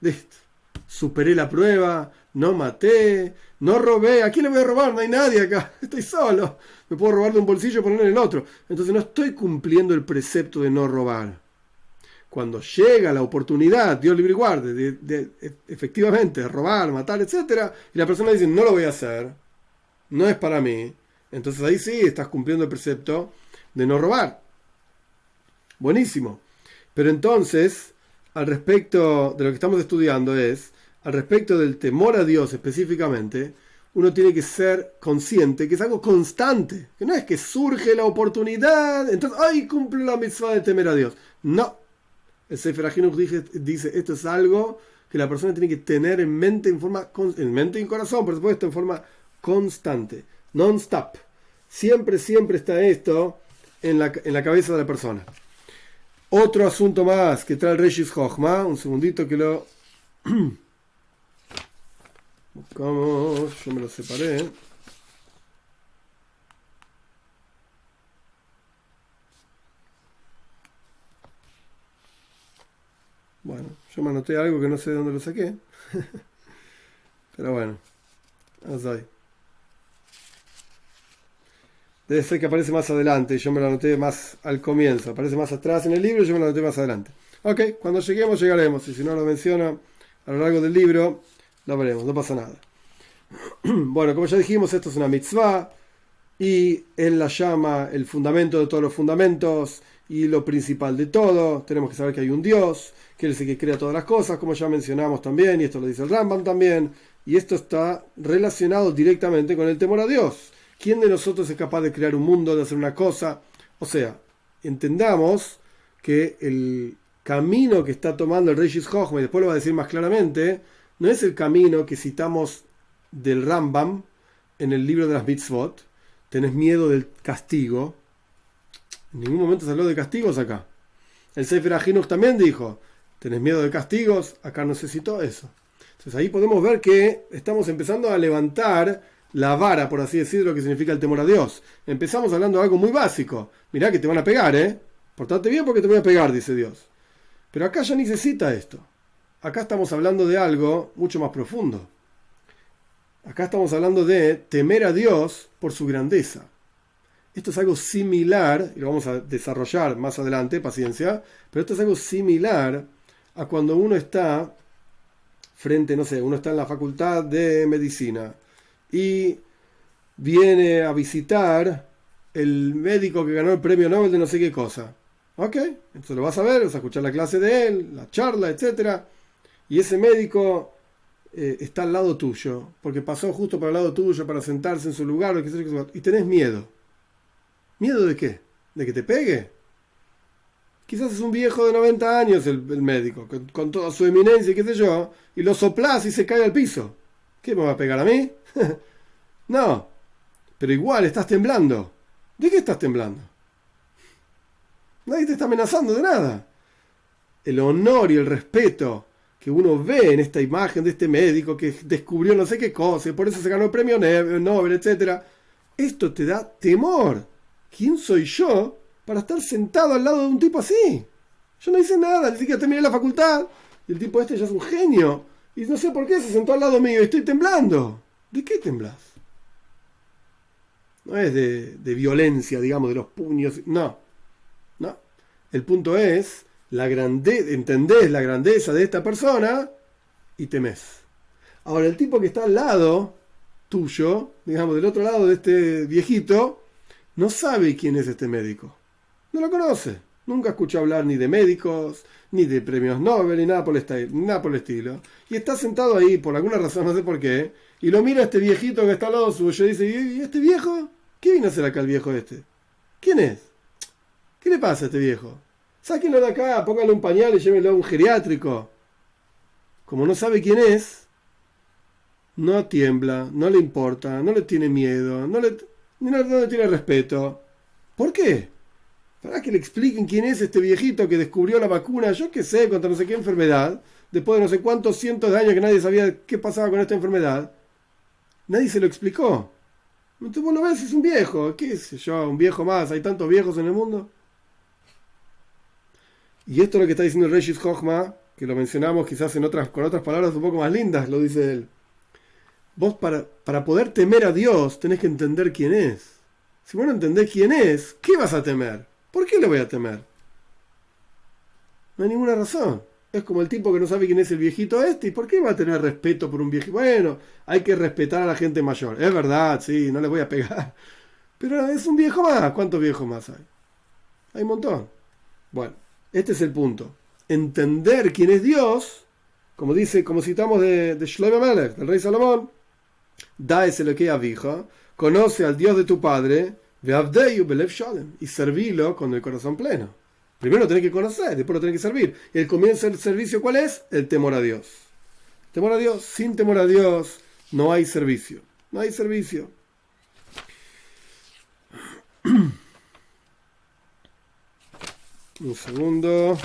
Speaker 1: Listo. Superé la prueba, no maté, no robé. ¿A quién le voy a robar? No hay nadie acá, estoy solo. Me puedo robar de un bolsillo y ponerlo en el otro. Entonces no estoy cumpliendo el precepto de no robar. Cuando llega la oportunidad, Dios libre y guarde, de efectivamente robar, matar, etc., y la persona dice, no lo voy a hacer, no es para mí, entonces ahí sí estás cumpliendo el precepto de no robar. Buenísimo. Pero entonces, al respecto de lo que estamos estudiando al respecto del temor a Dios específicamente, uno tiene que ser consciente que es algo constante, que no es que surge la oportunidad, entonces, ¡ay, cumple la mitzvah de temer a Dios! No. El Sefer HaChinuch dice, esto es algo que la persona tiene que tener en mente, en mente y en corazón, por supuesto, en forma constante, non-stop. Siempre está esto en la cabeza de la persona. Otro asunto más que trae el Reshis Chochma, un segundito que lo... buscamos, yo me lo separé. Bueno, yo me anoté algo que no sé de dónde lo saqué. Pero bueno, vamos ahí. Debe ser que aparece más adelante, yo me lo anoté más al comienzo. Aparece más atrás en el libro y yo me lo anoté más adelante. Ok, cuando llegaremos. Y si no lo menciono a lo largo del libro, lo veremos, no pasa nada. Bueno, como ya dijimos, esto es una mitzvah. Y él la llama el fundamento de todos los fundamentos y lo principal de todo. Tenemos que saber que hay un Dios, que Él es el que crea todas las cosas, como ya mencionamos también, y esto lo dice el Rambam también. Y esto está relacionado directamente con el temor a Dios. ¿Quién de nosotros es capaz de crear un mundo, de hacer una cosa? O sea, entendamos que el camino que está tomando el Reshis Chochma, y después lo va a decir más claramente, no es el camino que citamos del Rambam en el libro de las mitzvot. Tenés miedo del castigo. En ningún momento se habló de castigos acá. El Sefer HaChinuch también dijo, tenés miedo de castigos, acá no se citó eso. Entonces ahí podemos ver que estamos empezando a levantar la vara, por así decirlo, que significa el temor a Dios. Empezamos hablando de algo muy básico. Mirá que te van a pegar, portate bien porque te voy a pegar, dice Dios. Pero acá ya ni se cita esto. Acá estamos hablando de algo mucho más profundo. Acá estamos hablando de temer a Dios por su grandeza. Esto es algo similar, y lo vamos a desarrollar más adelante, paciencia, pero esto es algo similar a cuando uno está frente, no sé, uno está en la facultad de medicina y viene a visitar el médico que ganó el premio Nobel de no sé qué cosa. Ok, entonces lo vas a ver, vas a escuchar la clase de él, la charla, etc. Y ese médico está al lado tuyo, porque pasó justo por el lado tuyo para sentarse en su lugar, y tenés miedo. ¿Miedo de qué? ¿De que te pegue? Quizás es un viejo de 90 años el médico, con toda su eminencia y qué sé yo, y lo soplás y se cae al piso. ¿Qué me va a pegar a mí? No, pero igual estás temblando. ¿De qué estás temblando? Nadie te está amenazando de nada. El honor y el respeto que uno ve en esta imagen de este médico que descubrió no sé qué cosa y por eso se ganó el premio Nobel, etc. Esto te da temor. ¿Quién soy yo para estar sentado al lado de un tipo así? Yo no hice nada, ni siquiera terminé la facultad. Y el tipo este ya es un genio. Y no sé por qué se sentó al lado mío y estoy temblando. ¿De qué temblás? No es de violencia, digamos, de los puños. No. El punto es, entendés la grandeza de esta persona y temés. Ahora, el tipo que está al lado tuyo, digamos, del otro lado de este viejito, no sabe quién es este médico. No lo conoce. Nunca escuchó hablar ni de médicos, ni de premios Nobel, ni nada por el estilo. Y está sentado ahí, por alguna razón, no sé por qué, y lo mira a este viejito que está al lado suyo y dice, ¿y este viejo? ¿Qué viene a hacer acá el viejo este? ¿Quién es? ¿Qué le pasa a este viejo? Sáquenlo de acá, pónganle un pañal y llévenlo a un geriátrico. Como no sabe quién es, no tiembla, no le importa, no le tiene miedo, no le tiene respeto. ¿Por qué? Para que le expliquen quién es este viejito que descubrió la vacuna, yo qué sé, contra no sé qué enfermedad, después de no sé cuántos cientos de años que nadie sabía qué pasaba con esta enfermedad. Nadie se lo explicó. Entonces vos lo ves, es un viejo, qué sé yo, un viejo más, hay tantos viejos en el mundo. Y esto es lo que está diciendo el Reishis Chochma, que lo mencionamos quizás con otras palabras un poco más lindas, lo dice él. Vos para poder temer a Dios tenés que entender quién es. Si vos no entendés quién es, ¿qué vas a temer? ¿Por qué le voy a temer? No hay ninguna razón. Es como el tipo que no sabe quién es el viejito este, ¿y por qué va a tener respeto por un viejito? Bueno, hay que respetar a la gente mayor. Es verdad, sí, no le voy a pegar. Pero es un viejo más. ¿Cuántos viejos más hay? Hay un montón. Bueno, este es el punto. Entender quién es Dios, como citamos de Shlomo Melech, del rey Salomón, da ese lo que avija, conoce al Dios de tu padre, ve'avdeyu belev shalem, y servilo con el corazón pleno. Primero lo tenés que conocer, después lo tenés que servir. Y el comienzo del servicio, ¿cuál es? El temor a Dios. Temor a Dios, sin temor a Dios, no hay servicio. No hay servicio. Un segundo.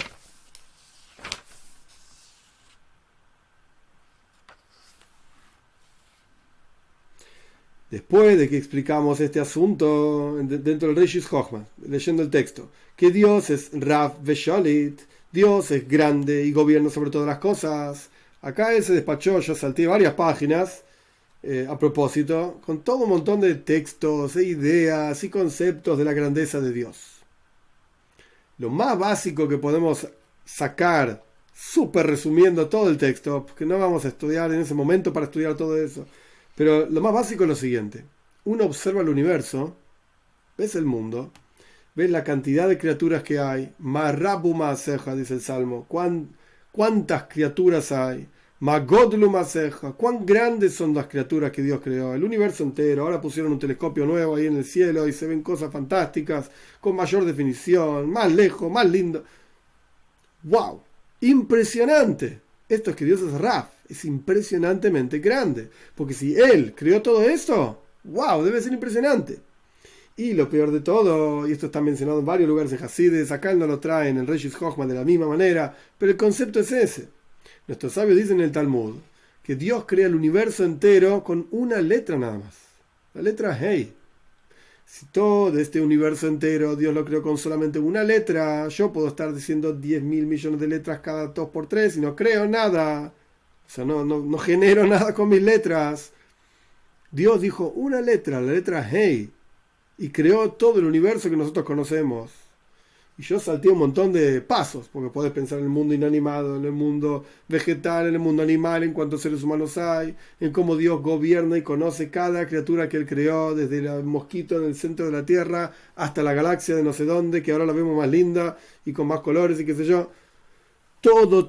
Speaker 1: Después de que explicamos este asunto dentro del Reishis Chochma, leyendo el texto, que Dios es Rav Vesholit, Dios es grande y gobierna sobre todas las cosas. Acá él se despachó, yo salté varias páginas a propósito, con todo un montón de textos e ideas y conceptos de la grandeza de Dios. Lo más básico que podemos sacar, súper resumiendo todo el texto, porque no vamos a estudiar en ese momento para estudiar todo eso, pero lo más básico es lo siguiente. Uno observa el universo, ves el mundo, ves la cantidad de criaturas que hay, Marabu Maaseja, dice el Salmo, cuántas criaturas hay, Magodlu Maaseja, cuán grandes son las criaturas que Dios creó, el universo entero. Ahora pusieron un telescopio nuevo ahí en el cielo y se ven cosas fantásticas, con mayor definición, más lejos, más lindo. ¡Wow! Impresionante. Esto es que Dios es Raf, es impresionantemente grande. Porque si Él creó todo esto, wow, debe ser impresionante. Y lo peor de todo, y esto está mencionado en varios lugares en Hasides, acá él no lo trae en el Reishis Chochma de la misma manera, pero el concepto es ese. Nuestros sabios dicen en el Talmud que Dios crea el universo entero con una letra nada más. La letra Hey. Si todo este universo entero Dios lo creó con solamente una letra, yo puedo estar diciendo 10.000 millones de letras cada 2 por 3 y no creo nada. O sea, no genero nada con mis letras. Dios dijo una letra, la letra Hey, y creó todo el universo que nosotros conocemos. Y yo salté un montón de pasos, porque podés pensar en el mundo inanimado, en el mundo vegetal, en el mundo animal, en cuántos seres humanos hay, en cómo Dios gobierna y conoce cada criatura que Él creó, desde el mosquito en el centro de la Tierra hasta la galaxia de no sé dónde, que ahora la vemos más linda y con más colores y qué sé yo. Todo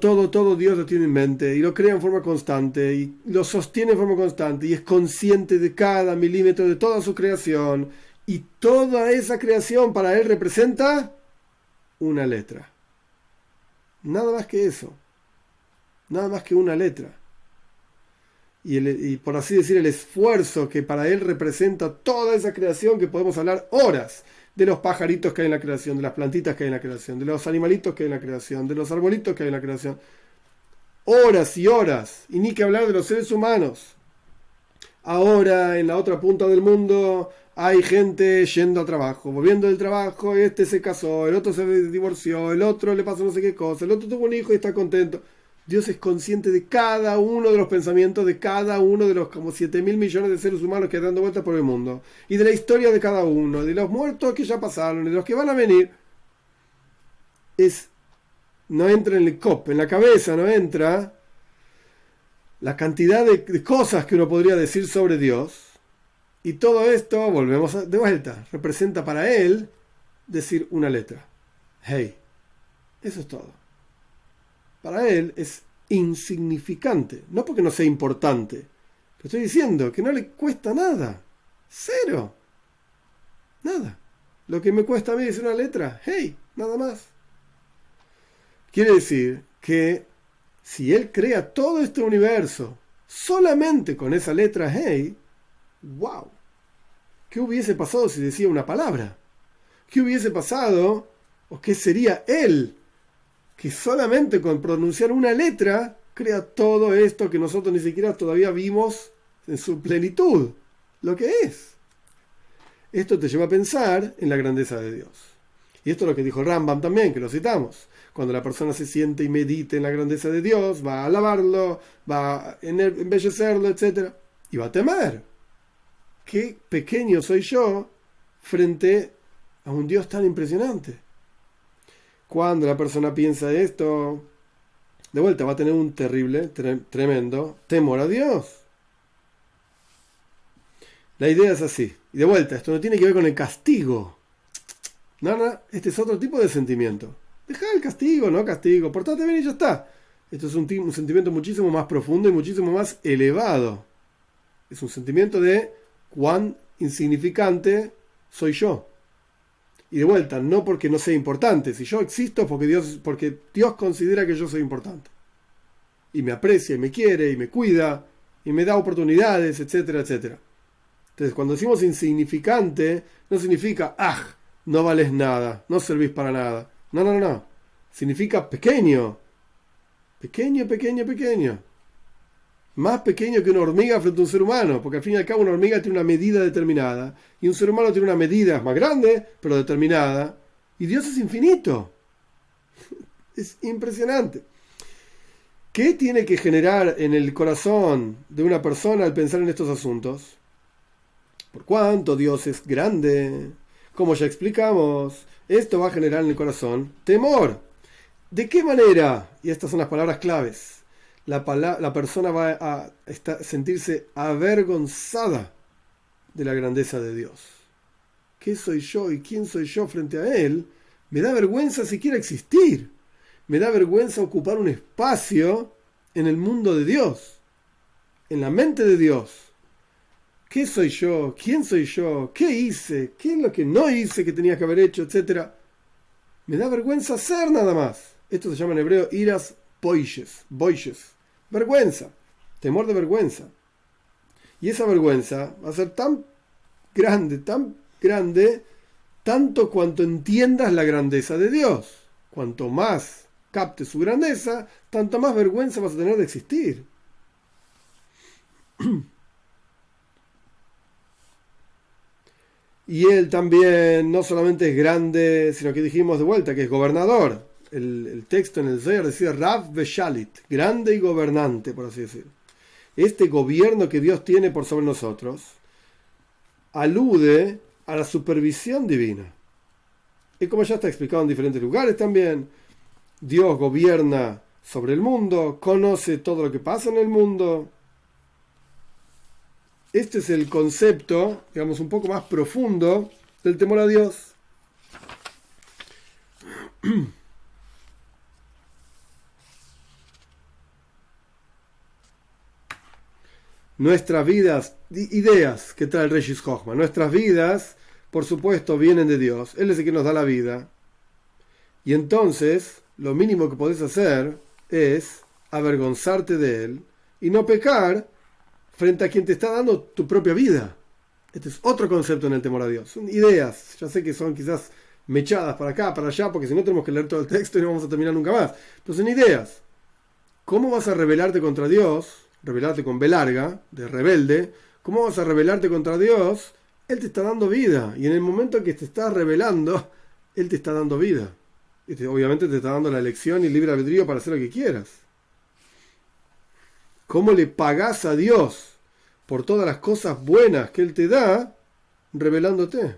Speaker 1: Dios lo tiene en mente y lo crea en forma constante y lo sostiene en forma constante y es consciente de cada milímetro de toda su creación, y toda esa creación para Él representa una letra. Nada más que eso. Nada más que una letra. Y por así decir, el esfuerzo que para Él representa toda esa creación, que podemos hablar horas de los pajaritos que hay en la creación, de las plantitas que hay en la creación, de los animalitos que hay en la creación, de los arbolitos que hay en la creación. Horas y horas. Y ni que hablar de los seres humanos. Ahora, en la otra punta del mundo, hay gente yendo a trabajo, volviendo del trabajo, este se casó, el otro se divorció, el otro le pasó no sé qué cosa, el otro tuvo un hijo y está contento. Dios es consciente de cada uno de los pensamientos de cada uno de los como 7.000 millones de seres humanos que están dando vueltas por el mundo, y de la historia de cada uno, de los muertos que ya pasaron, de los que van a venir. No entra en el cop, en la cabeza no entra la cantidad de cosas que uno podría decir sobre Dios. Y todo esto, volvemos de vuelta, representa para Él decir una letra. Hey. Eso es todo. Para Él es insignificante. No porque no sea importante. Pero estoy diciendo que no le cuesta nada. Cero. Nada. Lo que me cuesta a mí es una letra. Hey. Nada más. Quiere decir que si Él crea todo este universo solamente con esa letra Hey, wow. ¿Qué hubiese pasado si decía una palabra? ¿Qué hubiese pasado, o qué sería Él, que solamente con pronunciar una letra crea todo esto que nosotros ni siquiera todavía vimos en su plenitud, lo que es? Esto te lleva a pensar en la grandeza de Dios. Y esto es lo que dijo Rambam también, que lo citamos. Cuando la persona se siente y medite en la grandeza de Dios, va a alabarlo, va a embellecerlo, etc. Y va a temer. Qué pequeño soy yo frente a un Dios tan impresionante. Cuando la persona piensa esto, de vuelta va a tener un terrible, tremendo temor a Dios. La idea es así. Y de vuelta, esto no tiene que ver con el castigo. No, este es otro tipo de sentimiento. Deja el castigo, no castigo. Portate bien y ya está. Esto es un sentimiento muchísimo más profundo y muchísimo más elevado. Es un sentimiento de cuán insignificante soy yo. Y de vuelta, no porque no sea importante. Si yo existo, porque Dios considera que yo soy importante. Y me aprecia, y me quiere, y me cuida, y me da oportunidades, etcétera, etcétera. Entonces, cuando decimos insignificante, no significa, no vales nada, no servís para nada. No. Significa pequeño. Pequeño. Más pequeño que una hormiga frente a un ser humano, porque al fin y al cabo una hormiga tiene una medida determinada, y un ser humano tiene una medida más grande, pero determinada, y Dios es infinito. Es impresionante. ¿Qué tiene que generar en el corazón de una persona al pensar en estos asuntos? Por cuanto Dios es grande, como ya explicamos, esto va a generar en el corazón temor. ¿De qué manera? Y estas son las palabras claves. La persona va a sentirse avergonzada de la grandeza de Dios. ¿Qué soy yo y quién soy yo frente a Él? Me da vergüenza siquiera existir. Me da vergüenza ocupar un espacio en el mundo de Dios, en la mente de Dios. ¿Qué soy yo? ¿Quién soy yo? ¿Qué hice? ¿Qué es lo que no hice que tenía que haber hecho? Etcétera. Me da vergüenza hacer nada más. Esto se llama en hebreo iras boishes, vergüenza, temor de vergüenza. Y esa vergüenza va a ser tan grande, tanto cuanto entiendas la grandeza de Dios. Cuanto más captes su grandeza, tanto más vergüenza vas a tener de existir. Y él también no solamente es grande, sino que dijimos de vuelta que es gobernador. El texto en el Zohar decía Rav Veshalit, grande y gobernante, por así decir. Este gobierno que Dios tiene por sobre nosotros alude a la supervisión divina. Y como ya está explicado en diferentes lugares también, Dios gobierna sobre el mundo, conoce todo lo que pasa en el mundo. Este es el concepto, digamos, un poco más profundo del temor a Dios. Nuestras vidas, ideas que trae el Reshis Chochma, nuestras vidas, por supuesto, vienen de Dios. Él es el que nos da la vida. Y entonces, lo mínimo que podés hacer es avergonzarte de Él y no pecar frente a quien te está dando tu propia vida. Este es otro concepto en el temor a Dios. Son ideas, ya sé que son quizás mechadas para acá, para allá, porque si no tenemos que leer todo el texto y no vamos a terminar nunca más. Pero son ideas. ¿Cómo vas a rebelarte contra Dios? Rebelarte con B larga, de rebelde. ¿Cómo vas a rebelarte contra Dios? Él te está dando vida. Y en el momento en que te estás rebelando, Él te está dando vida. Y obviamente te está dando la elección y libre albedrío para hacer lo que quieras. ¿Cómo le pagás a Dios por todas las cosas buenas que Él te da? Rebelándote.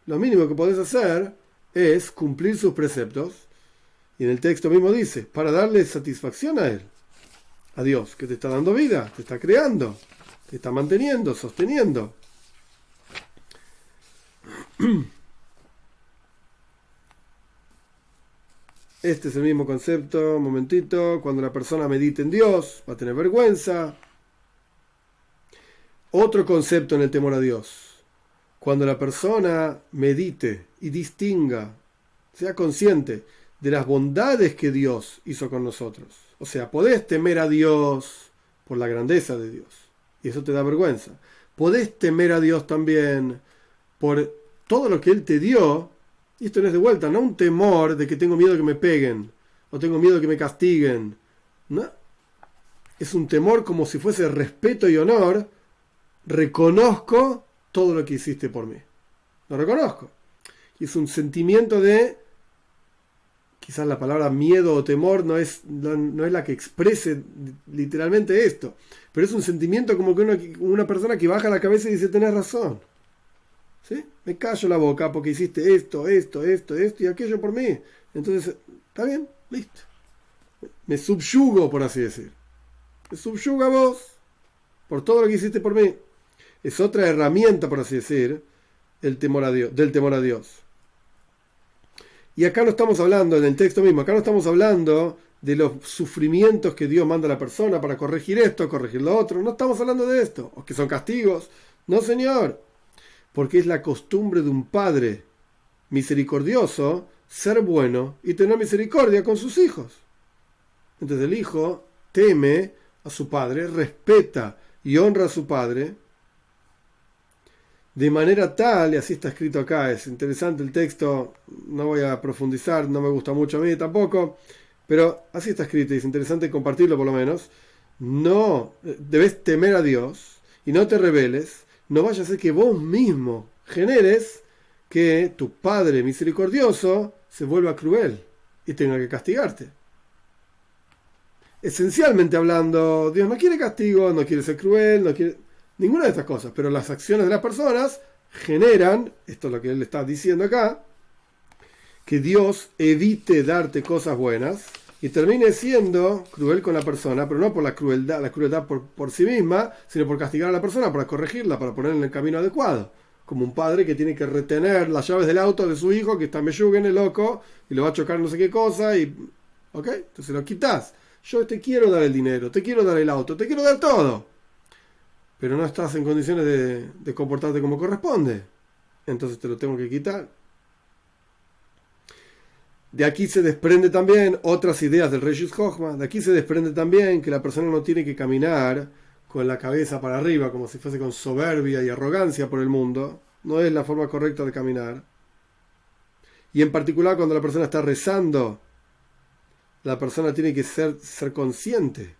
Speaker 1: Lo mínimo que podés hacer es cumplir sus preceptos. Y en el texto mismo dice, para darle satisfacción a Él. A Dios, que te está dando vida, te está creando, te está manteniendo, sosteniendo. Este es el mismo concepto, un momentito, cuando la persona medite en Dios, va a tener vergüenza. Otro concepto en el temor a Dios, cuando la persona medite y distinga, sea consciente de las bondades que Dios hizo con nosotros. O sea, podés temer a Dios por la grandeza de Dios, y eso te da vergüenza. Podés temer a Dios también por todo lo que Él te dio. Y esto no es de vuelta, no un temor de que tengo miedo de que me peguen, o tengo miedo de que me castiguen. No. Es un temor como si fuese respeto y honor. Reconozco todo lo que hiciste por mí. Lo reconozco. Y es un sentimiento de, quizás la palabra miedo o temor no es la que exprese literalmente esto, pero es un sentimiento como que una persona que baja la cabeza y dice, tenés razón. ¿Sí? Me callo la boca porque hiciste esto y aquello por mí. Entonces, está bien, listo. Me subyugo, por así decir. Me subyugo a vos por todo lo que hiciste por mí. Es otra herramienta, por así decir, del temor a Dios. Y acá no estamos hablando, en el texto mismo, acá no estamos hablando de los sufrimientos que Dios manda a la persona para corregir esto, corregir lo otro. No estamos hablando de esto, o que son castigos. No, señor. Porque es la costumbre de un padre misericordioso ser bueno y tener misericordia con sus hijos. Entonces el hijo teme a su padre, respeta y honra a su padre de manera tal, y así está escrito acá, es interesante el texto, no voy a profundizar, no me gusta mucho a mí tampoco, pero así está escrito y es interesante compartirlo por lo menos. No, debes temer a Dios y no te rebeles. No vaya a ser que vos mismo generes que tu Padre misericordioso se vuelva cruel y tenga que castigarte. Esencialmente hablando, Dios no quiere castigo, no quiere ser cruel, no quiere ninguna de estas cosas, pero las acciones de las personas generan, esto es lo que él está diciendo acá, que Dios evite darte cosas buenas y termine siendo cruel con la persona, pero no por la crueldad por sí misma, sino por castigar a la persona, para corregirla, para ponerla en el camino adecuado. Como un padre que tiene que retener las llaves del auto de su hijo, que está meyuguen, loco, y lo va a chocar no sé qué cosa, y ¿ok? Entonces lo quitas. Yo te quiero dar el dinero, te quiero dar el auto, te quiero dar todo, pero no estás en condiciones de comportarte como corresponde. Entonces te lo tengo que quitar. De aquí se desprende también otras ideas del Reishis Chochma. De aquí se desprende también que la persona no tiene que caminar con la cabeza para arriba, como si fuese con soberbia y arrogancia por el mundo. No es la forma correcta de caminar. Y en particular cuando la persona está rezando, la persona tiene que ser consciente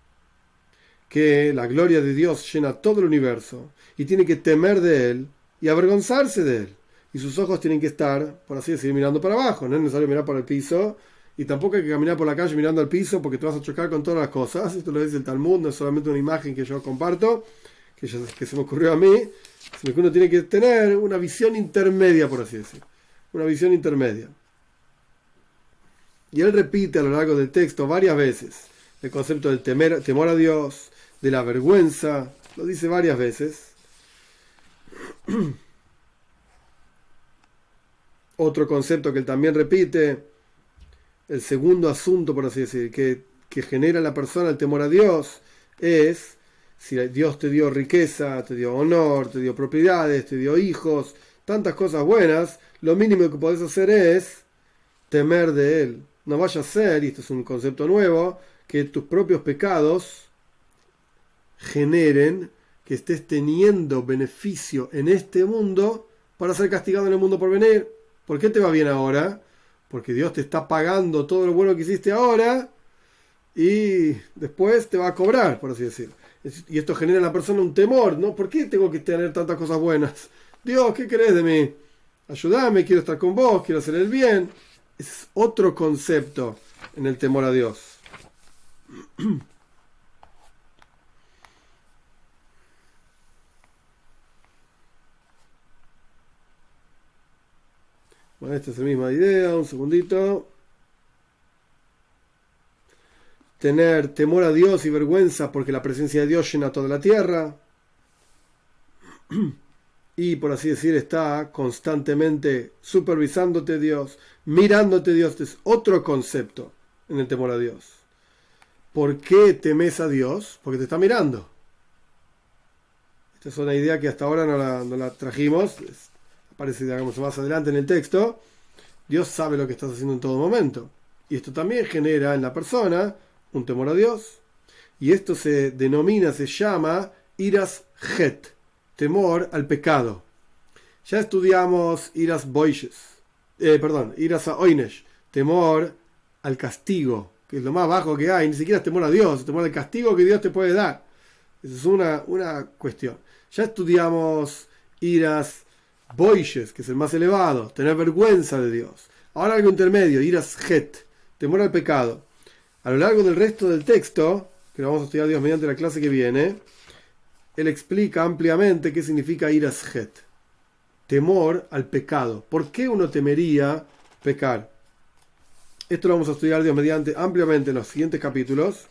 Speaker 1: que la gloria de Dios llena todo el universo y tiene que temer de Él y avergonzarse de Él. Y sus ojos tienen que estar, por así decir, mirando para abajo. No es necesario mirar para el piso. Y tampoco hay que caminar por la calle mirando al piso porque te vas a chocar con todas las cosas. Esto lo dice el Talmud, no es solamente una imagen que yo comparto, que se me ocurrió a mí, sino que uno tiene que tener una visión intermedia, por así decir. Una visión intermedia. Y él repite a lo largo del texto varias veces el concepto del temor a Dios, de la vergüenza, lo dice varias veces. Otro concepto que él también repite, el segundo asunto, por así decir, que genera en la persona el temor a Dios, es si Dios te dio riqueza, te dio honor, te dio propiedades, te dio hijos, tantas cosas buenas, lo mínimo que podés hacer es temer de Él. No vaya a ser, y esto es un concepto nuevo, que tus propios pecados generen que estés teniendo beneficio en este mundo para ser castigado en el mundo por venir. ¿Por qué te va bien ahora? Porque Dios te está pagando todo lo bueno que hiciste ahora y después te va a cobrar, por así decirlo. Y esto genera en la persona un temor, ¿no? ¿Por qué tengo que tener tantas cosas buenas? Dios, ¿qué querés de mí? Ayúdame, quiero estar con vos, quiero hacer el bien. Es otro concepto en el temor a Dios. Bueno, esta es la misma idea, un segundito. Tener temor a Dios y vergüenza porque la presencia de Dios llena toda la tierra. Y por así decir, está constantemente supervisándote Dios, mirándote Dios. Este es otro concepto en el temor a Dios. ¿Por qué temes a Dios? Porque te está mirando. Esta es una idea que hasta ahora no la trajimos. Aparece, digamos, más adelante en el texto. Dios sabe lo que estás haciendo en todo momento. Y esto también genera en la persona un temor a Dios. Y esto se llama iras het, temor al pecado. Ya estudiamos iras oinesh, temor al castigo, que es lo más bajo que hay. Ni siquiera es temor a Dios, es temor al castigo que Dios te puede dar. Esa es una cuestión. Ya estudiamos iras boishes, que es el más elevado, tener vergüenza de Dios. Ahora algo intermedio, iras het, temor al pecado. A lo largo del resto del texto, que lo vamos a estudiar Dios mediante la clase que viene, él explica ampliamente qué significa iras het, temor al pecado. ¿Por qué uno temería pecar? Esto lo vamos a estudiar Dios mediante ampliamente en los siguientes capítulos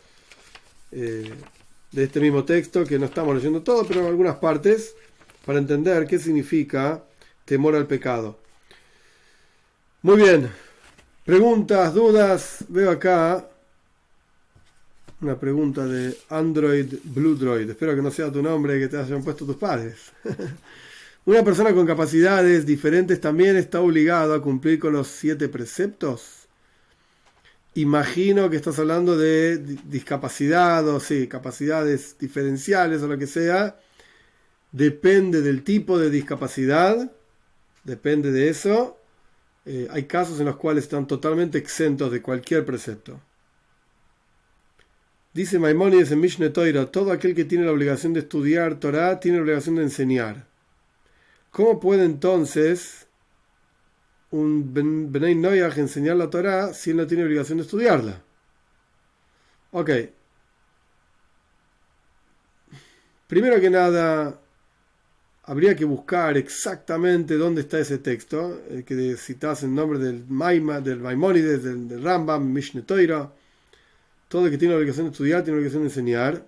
Speaker 1: de este mismo texto, que no estamos leyendo todo, pero en algunas partes, para entender qué significa temor al pecado. Muy bien, preguntas, dudas. Veo acá una pregunta de Android Blue Droid. Espero que no sea tu nombre que te hayan puesto tus padres. ¿Una persona con capacidades diferentes también está obligado a cumplir con los 7 preceptos? Imagino que estás hablando de discapacidad o sí, capacidades diferenciales o lo que sea. Depende del tipo de discapacidad, depende de eso. Hay casos en los cuales están totalmente exentos de cualquier precepto. Dice Maimónides en Mishneh Torah, todo aquel que tiene la obligación de estudiar Torah tiene la obligación de enseñar. ¿Cómo puede entonces un Bnei Noach enseñar la Torah si él no tiene obligación de estudiarla? Ok. Primero que nada, habría que buscar exactamente dónde está ese texto, que citas en nombre del Maimónides, del Rambam, Mishneh Torah. Todo el que tiene la obligación de estudiar tiene la obligación de enseñar.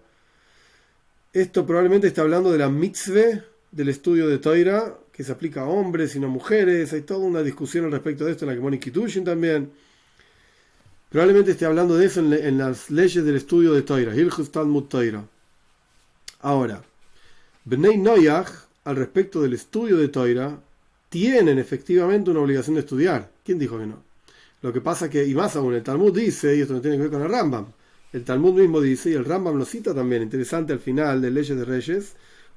Speaker 1: Esto probablemente está hablando de la mitzvah del estudio de Torah, que se aplica a hombres y no a mujeres. Hay toda una discusión al respecto de esto en la Gemara Kiddushin también. Probablemente esté hablando de eso en las leyes del estudio de Torah, Hilchos Talmud Torah. Ahora, Bnei Noach, al respecto del estudio de Torah, tienen efectivamente una obligación de estudiar. ¿Quién dijo que no? Lo que pasa que, y más aún, el Talmud dice, y esto no tiene que ver con el Rambam, el Talmud mismo dice, y el Rambam lo cita también, interesante al final de Leyes de Reyes,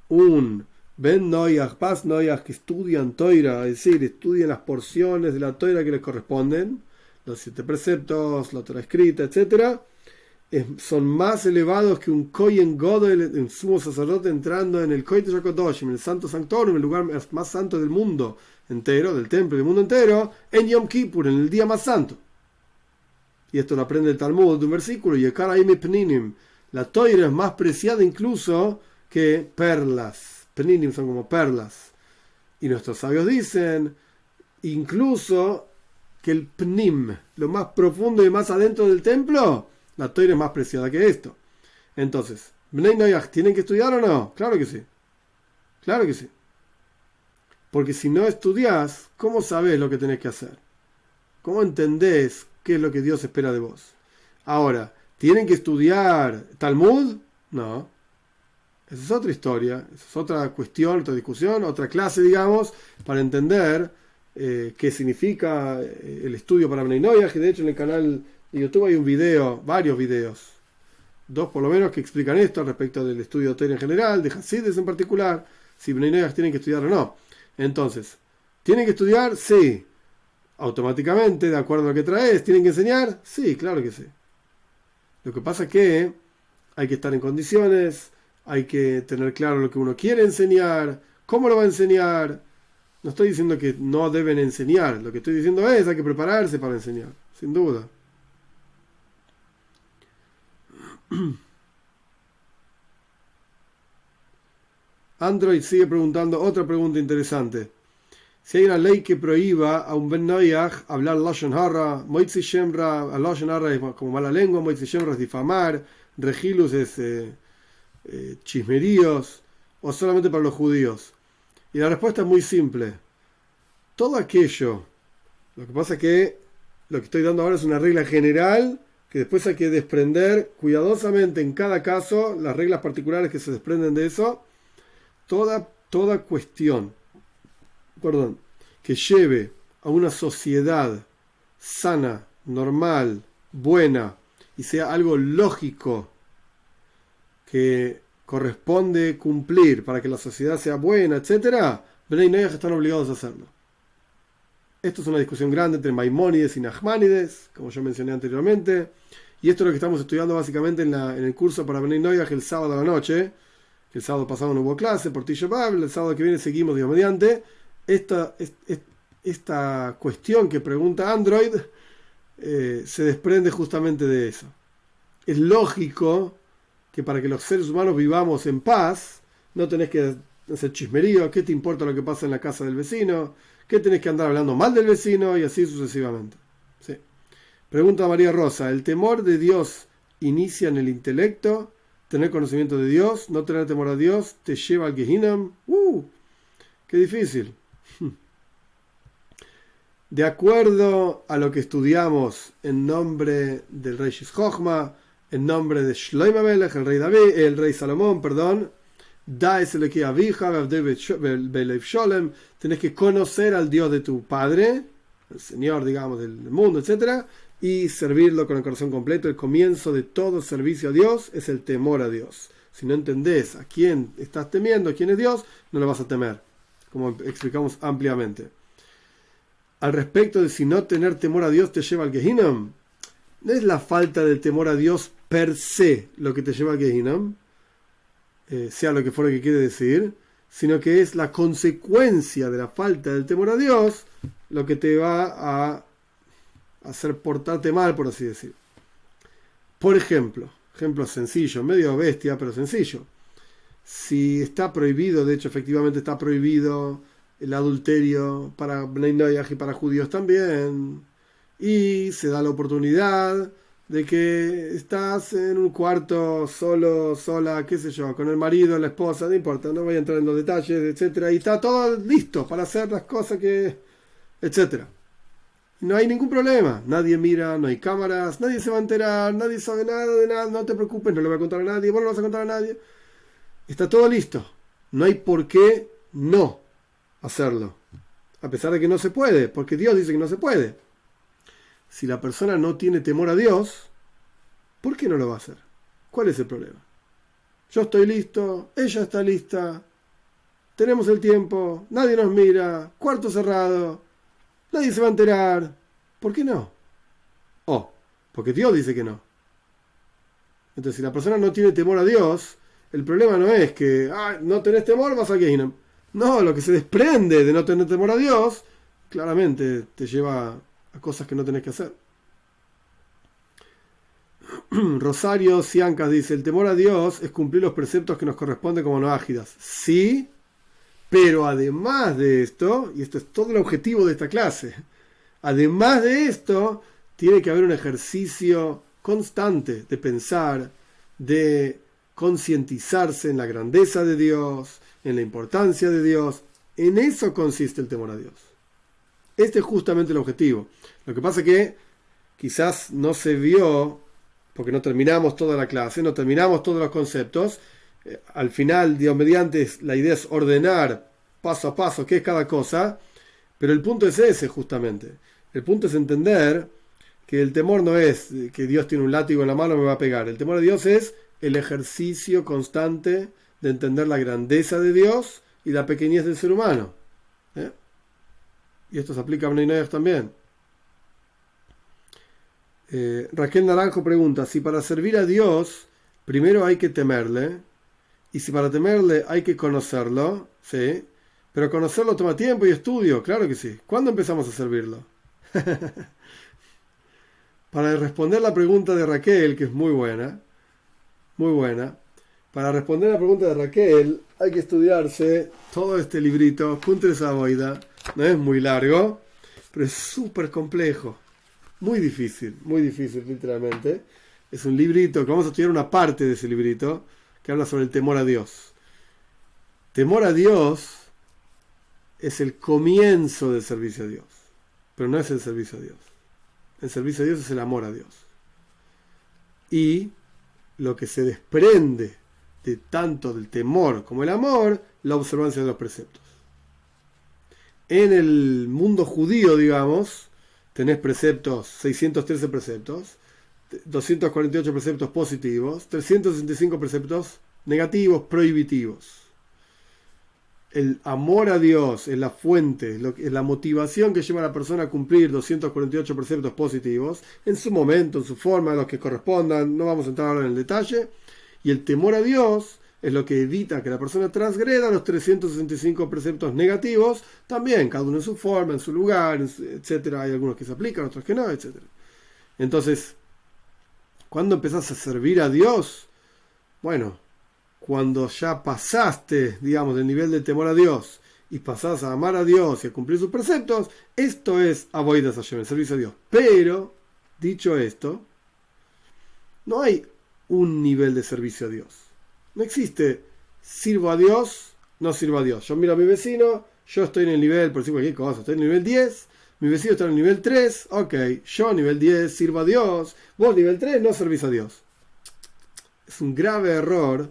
Speaker 1: un Ben Noyach, Pas Noyach, que estudian Toira, es decir, estudian las porciones de la Toira que les corresponden, los 7 preceptos, la Torah escrita, etcétera, son más elevados que un Kohen Gadol, un sumo sacerdote entrando en el Kodesh HaKodoshim, en el Santo Sanctorum, el lugar más santo del mundo entero, del templo del mundo entero, en Yom Kippur, en el día más santo. Y esto lo aprende el Talmud de un versículo, y la Toira es más preciada incluso que perlas. Peninim son como perlas. Y nuestros sabios dicen, incluso que el Pnim, lo más profundo y más adentro del templo, la Toira es más preciada que esto. Entonces, ¿Bnei Noyach tienen que estudiar o no? Claro que sí. Claro que sí. Porque si no estudias, ¿cómo sabes lo que tenés que hacer? ¿Cómo entendés qué es lo que Dios espera de vos? Ahora, ¿tienen que estudiar Talmud? No. Esa es otra historia, esa es otra cuestión, otra discusión, otra clase, digamos, para entender qué significa el estudio para Bnei Noyach. Que de hecho en el canal de YouTube hay un video, varios videos, 2 por lo menos, que explican esto respecto del estudio de Torah en general, de Hasides en particular, si Bnei Noyach tienen que estudiar o no. Entonces, ¿tienen que estudiar? Sí. Automáticamente, de acuerdo a lo que traes, ¿tienen que enseñar? Sí, claro que sí. Lo que pasa es que hay que estar en condiciones, hay que tener claro lo que uno quiere enseñar, cómo lo va a enseñar. No estoy diciendo que no deben enseñar, lo que estoy diciendo es hay que prepararse para enseñar, sin duda. Android sigue preguntando otra pregunta interesante. Si hay una ley que prohíba a un Ben Noyach hablar Lashon Hara, Moitzi Shemra, Lashon Hara es como mala lengua, Moitzi Shemra es difamar, Regilus es chismeríos, o solamente para los judíos. Y la respuesta es muy simple. Todo aquello, lo que pasa es que lo que estoy dando ahora es una regla general que después hay que desprender cuidadosamente en cada caso las reglas particulares que se desprenden de eso. Toda cuestión, que lleve a una sociedad sana, normal, buena, y sea algo lógico que corresponde cumplir para que la sociedad sea buena, etc., Bnei Noyach están obligados a hacerlo. Esto es una discusión grande entre Maimónides y Nachmanides, como yo mencioné anteriormente, y esto es lo que estamos estudiando básicamente en el curso para Bnei Noyach el sábado a la noche. El sábado pasado no hubo clase por Tisha B'Av, el sábado que viene seguimos, Dios mediante. Esta cuestión que pregunta Android se desprende justamente de eso. Es lógico que para que los seres humanos vivamos en paz, no tenés que hacer chismerío, qué te importa lo que pasa en la casa del vecino, qué tenés que andar hablando mal del vecino, y así sucesivamente. Sí. Pregunta María Rosa, ¿el temor de Dios inicia en el intelecto? Tener conocimiento de Dios, no tener temor a Dios, te lleva al Gehinam. Qué difícil. De acuerdo a lo que estudiamos en nombre del rey Shishchochma, en nombre de Shlomo Melech, el rey David, el rey Salomón, perdón, tenés que conocer al Dios de tu padre, el Señor, digamos, del mundo, etcétera, y servirlo con el corazón completo. El comienzo de todo servicio a Dios es el temor a Dios. Si no entendés a quién estás temiendo, a quién es Dios, no lo vas a temer, como explicamos ampliamente. Al respecto de si no tener temor a Dios te lleva al Gehinam, no es la falta del temor a Dios per se lo que te lleva al Gehinam, sea lo que fuera que quiere decir, sino que es la consecuencia de la falta del temor a Dios lo que te va a hacer portarte mal, por así decir. Por ejemplo sencillo, medio bestia, pero sencillo. Si está prohibido, de hecho efectivamente está prohibido el adulterio para Bnei Noyach y para judíos también, y se da la oportunidad de que estás en un cuarto solo, sola, qué sé yo, con el marido, la esposa, no importa, no voy a entrar en los detalles, etcétera, y está todo listo para hacer las cosas que, etcétera. No hay ningún problema, nadie mira, no hay cámaras, nadie se va a enterar, nadie sabe nada de nada, no te preocupes, no le voy a contar a nadie, vos no lo vas a contar a nadie. Está todo listo, no hay por qué no hacerlo, a pesar de que no se puede, porque Dios dice que no se puede. si la persona no tiene temor a Dios, ¿por qué no lo va a hacer? ¿Cuál es el problema? Yo estoy listo, ella está lista, tenemos el tiempo, nadie nos mira, cuarto cerrado, nadie se va a enterar. ¿Por qué no? Oh, porque Dios dice que no. Entonces, si la persona no tiene temor a Dios, el problema no es que no tenés temor, vas a Gehinnom. No, lo que se desprende de no tener temor a Dios, claramente te lleva a cosas que no tenés que hacer. Rosario Ciancas dice, el temor a Dios es cumplir los preceptos que nos corresponden como noágidas. Sí, pero además de esto, y esto es todo el objetivo de esta clase, además de esto, tiene que haber un ejercicio constante de pensar, de concientizarse en la grandeza de Dios, en la importancia de Dios. En eso consiste el temor a Dios. Este es justamente el objetivo. Lo que pasa es que quizás no se vio, porque no terminamos toda la clase, no terminamos todos los conceptos. Al final, Dios mediante, la idea es ordenar paso a paso qué es cada cosa, pero el punto es ese justamente. El punto es entender que el temor no es que Dios tiene un látigo en la mano y me va a pegar. El temor a Dios es el ejercicio constante de entender la grandeza de Dios y la pequeñez del ser humano. Y esto se aplica a Bnei Noach también. Raquel Naranjo pregunta, si para servir a Dios primero hay que temerle, y si para temerle hay que conocerlo, ¿sí? Pero conocerlo toma tiempo y estudio, claro que sí. ¿Cuándo empezamos a servirlo? Para responder la pregunta de Raquel, que es muy buena, para responder la pregunta de Raquel hay que estudiarse todo este librito, Kuntres Avoida. No es muy largo, pero es súper complejo. Muy difícil literalmente. Es un librito que vamos a estudiar una parte de ese librito que habla sobre el temor a Dios. Temor a Dios es el comienzo del servicio a Dios, pero no es el servicio a Dios. El servicio a Dios es el amor a Dios. Y lo que se desprende de tanto del temor como el amor, la observancia de los preceptos. En el mundo judío, digamos, tenés preceptos, 613 preceptos, 248 preceptos positivos, 365 preceptos negativos, prohibitivos. El amor a Dios es la fuente, es la motivación que lleva a la persona a cumplir 248 preceptos positivos, en su momento, en su forma, los que correspondan, no vamos a entrar ahora en el detalle. Y el temor a Dios es lo que evita que la persona transgreda los 365 preceptos negativos, también, cada uno en su forma, en su lugar, etc. Hay algunos que se aplican, otros que no, etc. Entonces, ¿cuándo empezás a servir a Dios? Bueno, cuando ya pasaste, digamos, del nivel de temor a Dios y pasás a amar a Dios y a cumplir sus preceptos, esto es Avodas Hashem, el servicio a Dios. Pero, dicho esto, no hay un nivel de servicio a Dios. No existe sirvo a Dios, no sirvo a Dios. Yo miro a mi vecino, yo estoy en el nivel, por decir cualquier cosa, estoy en el nivel 10, mi vecino está en el nivel 3, ok, yo nivel 10 sirvo a Dios, vos nivel 3 no servís a Dios. Es un grave error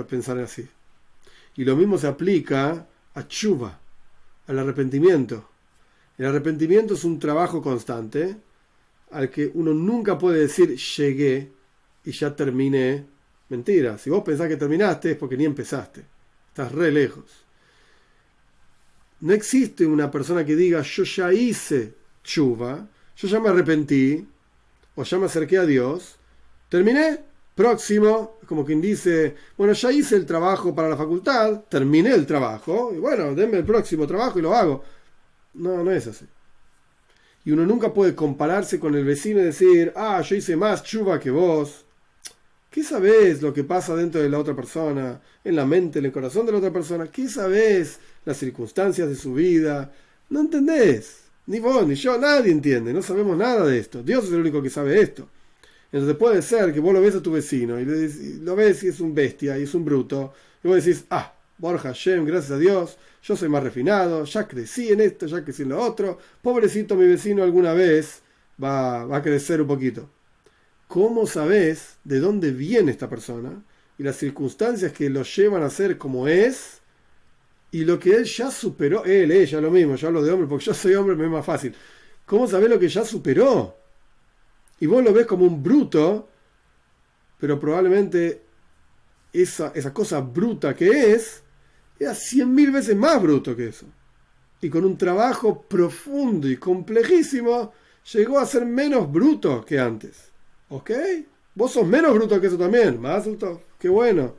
Speaker 1: pensar así. Y lo mismo se aplica a tshuva, al arrepentimiento. El arrepentimiento es un trabajo constante al que uno nunca puede decir llegué y ya terminé. Mentira, si vos pensás que terminaste es porque ni empezaste, estás re lejos. No existe una persona que diga yo ya hice tshuva, yo ya me arrepentí o ya me acerqué a Dios, terminé, próximo, como quien dice, bueno, ya hice el trabajo para la facultad, terminé el trabajo, y bueno, denme el próximo trabajo y lo hago. No es así. Y uno nunca puede compararse con el vecino y decir, yo hice más tshuva que vos. ¿Qué sabés lo que pasa dentro de la otra persona, en la mente, en el corazón de la otra persona? ¿Qué sabés las circunstancias de su vida? No entendés. Ni vos, ni yo, nadie entiende. No sabemos nada de esto. Dios es el único que sabe esto. Entonces puede ser que vos lo ves a tu vecino y lo ves y es un bestia y es un bruto. Y vos decís, Baruch Hashem, gracias a Dios, yo soy más refinado, ya crecí en esto, ya crecí en lo otro. Pobrecito mi vecino alguna vez va a crecer un poquito. ¿Cómo sabés de dónde viene esta persona y las circunstancias que lo llevan a ser como es y lo que él ya superó? Ella, lo mismo, yo hablo de hombre porque yo soy hombre, me es más fácil. ¿Cómo sabés lo que ya superó? Y vos lo ves como un bruto, pero probablemente esa cosa bruta que era 100.000 veces más bruto que eso. Y con un trabajo profundo y complejísimo, llegó a ser menos bruto que antes. ¿Ok? Vos sos menos bruto que eso también, más alto. Qué bueno.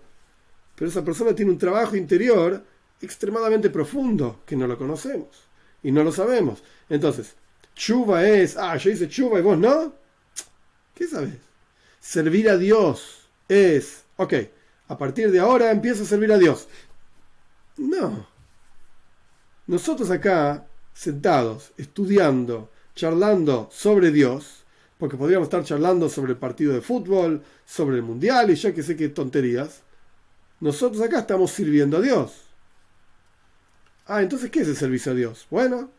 Speaker 1: Pero esa persona tiene un trabajo interior extremadamente profundo, que no lo conocemos y no lo sabemos. Entonces, chuva es, yo hice chuva y vos no. ¿Qué sabes? Servir a Dios es, ok, a partir de ahora empiezo a servir a Dios. No. Nosotros acá, sentados, estudiando, charlando sobre Dios, porque podríamos estar charlando sobre el partido de fútbol, sobre el mundial y ya que sé qué tonterías, nosotros acá estamos sirviendo a Dios. Entonces, ¿qué es el servicio a Dios? Bueno,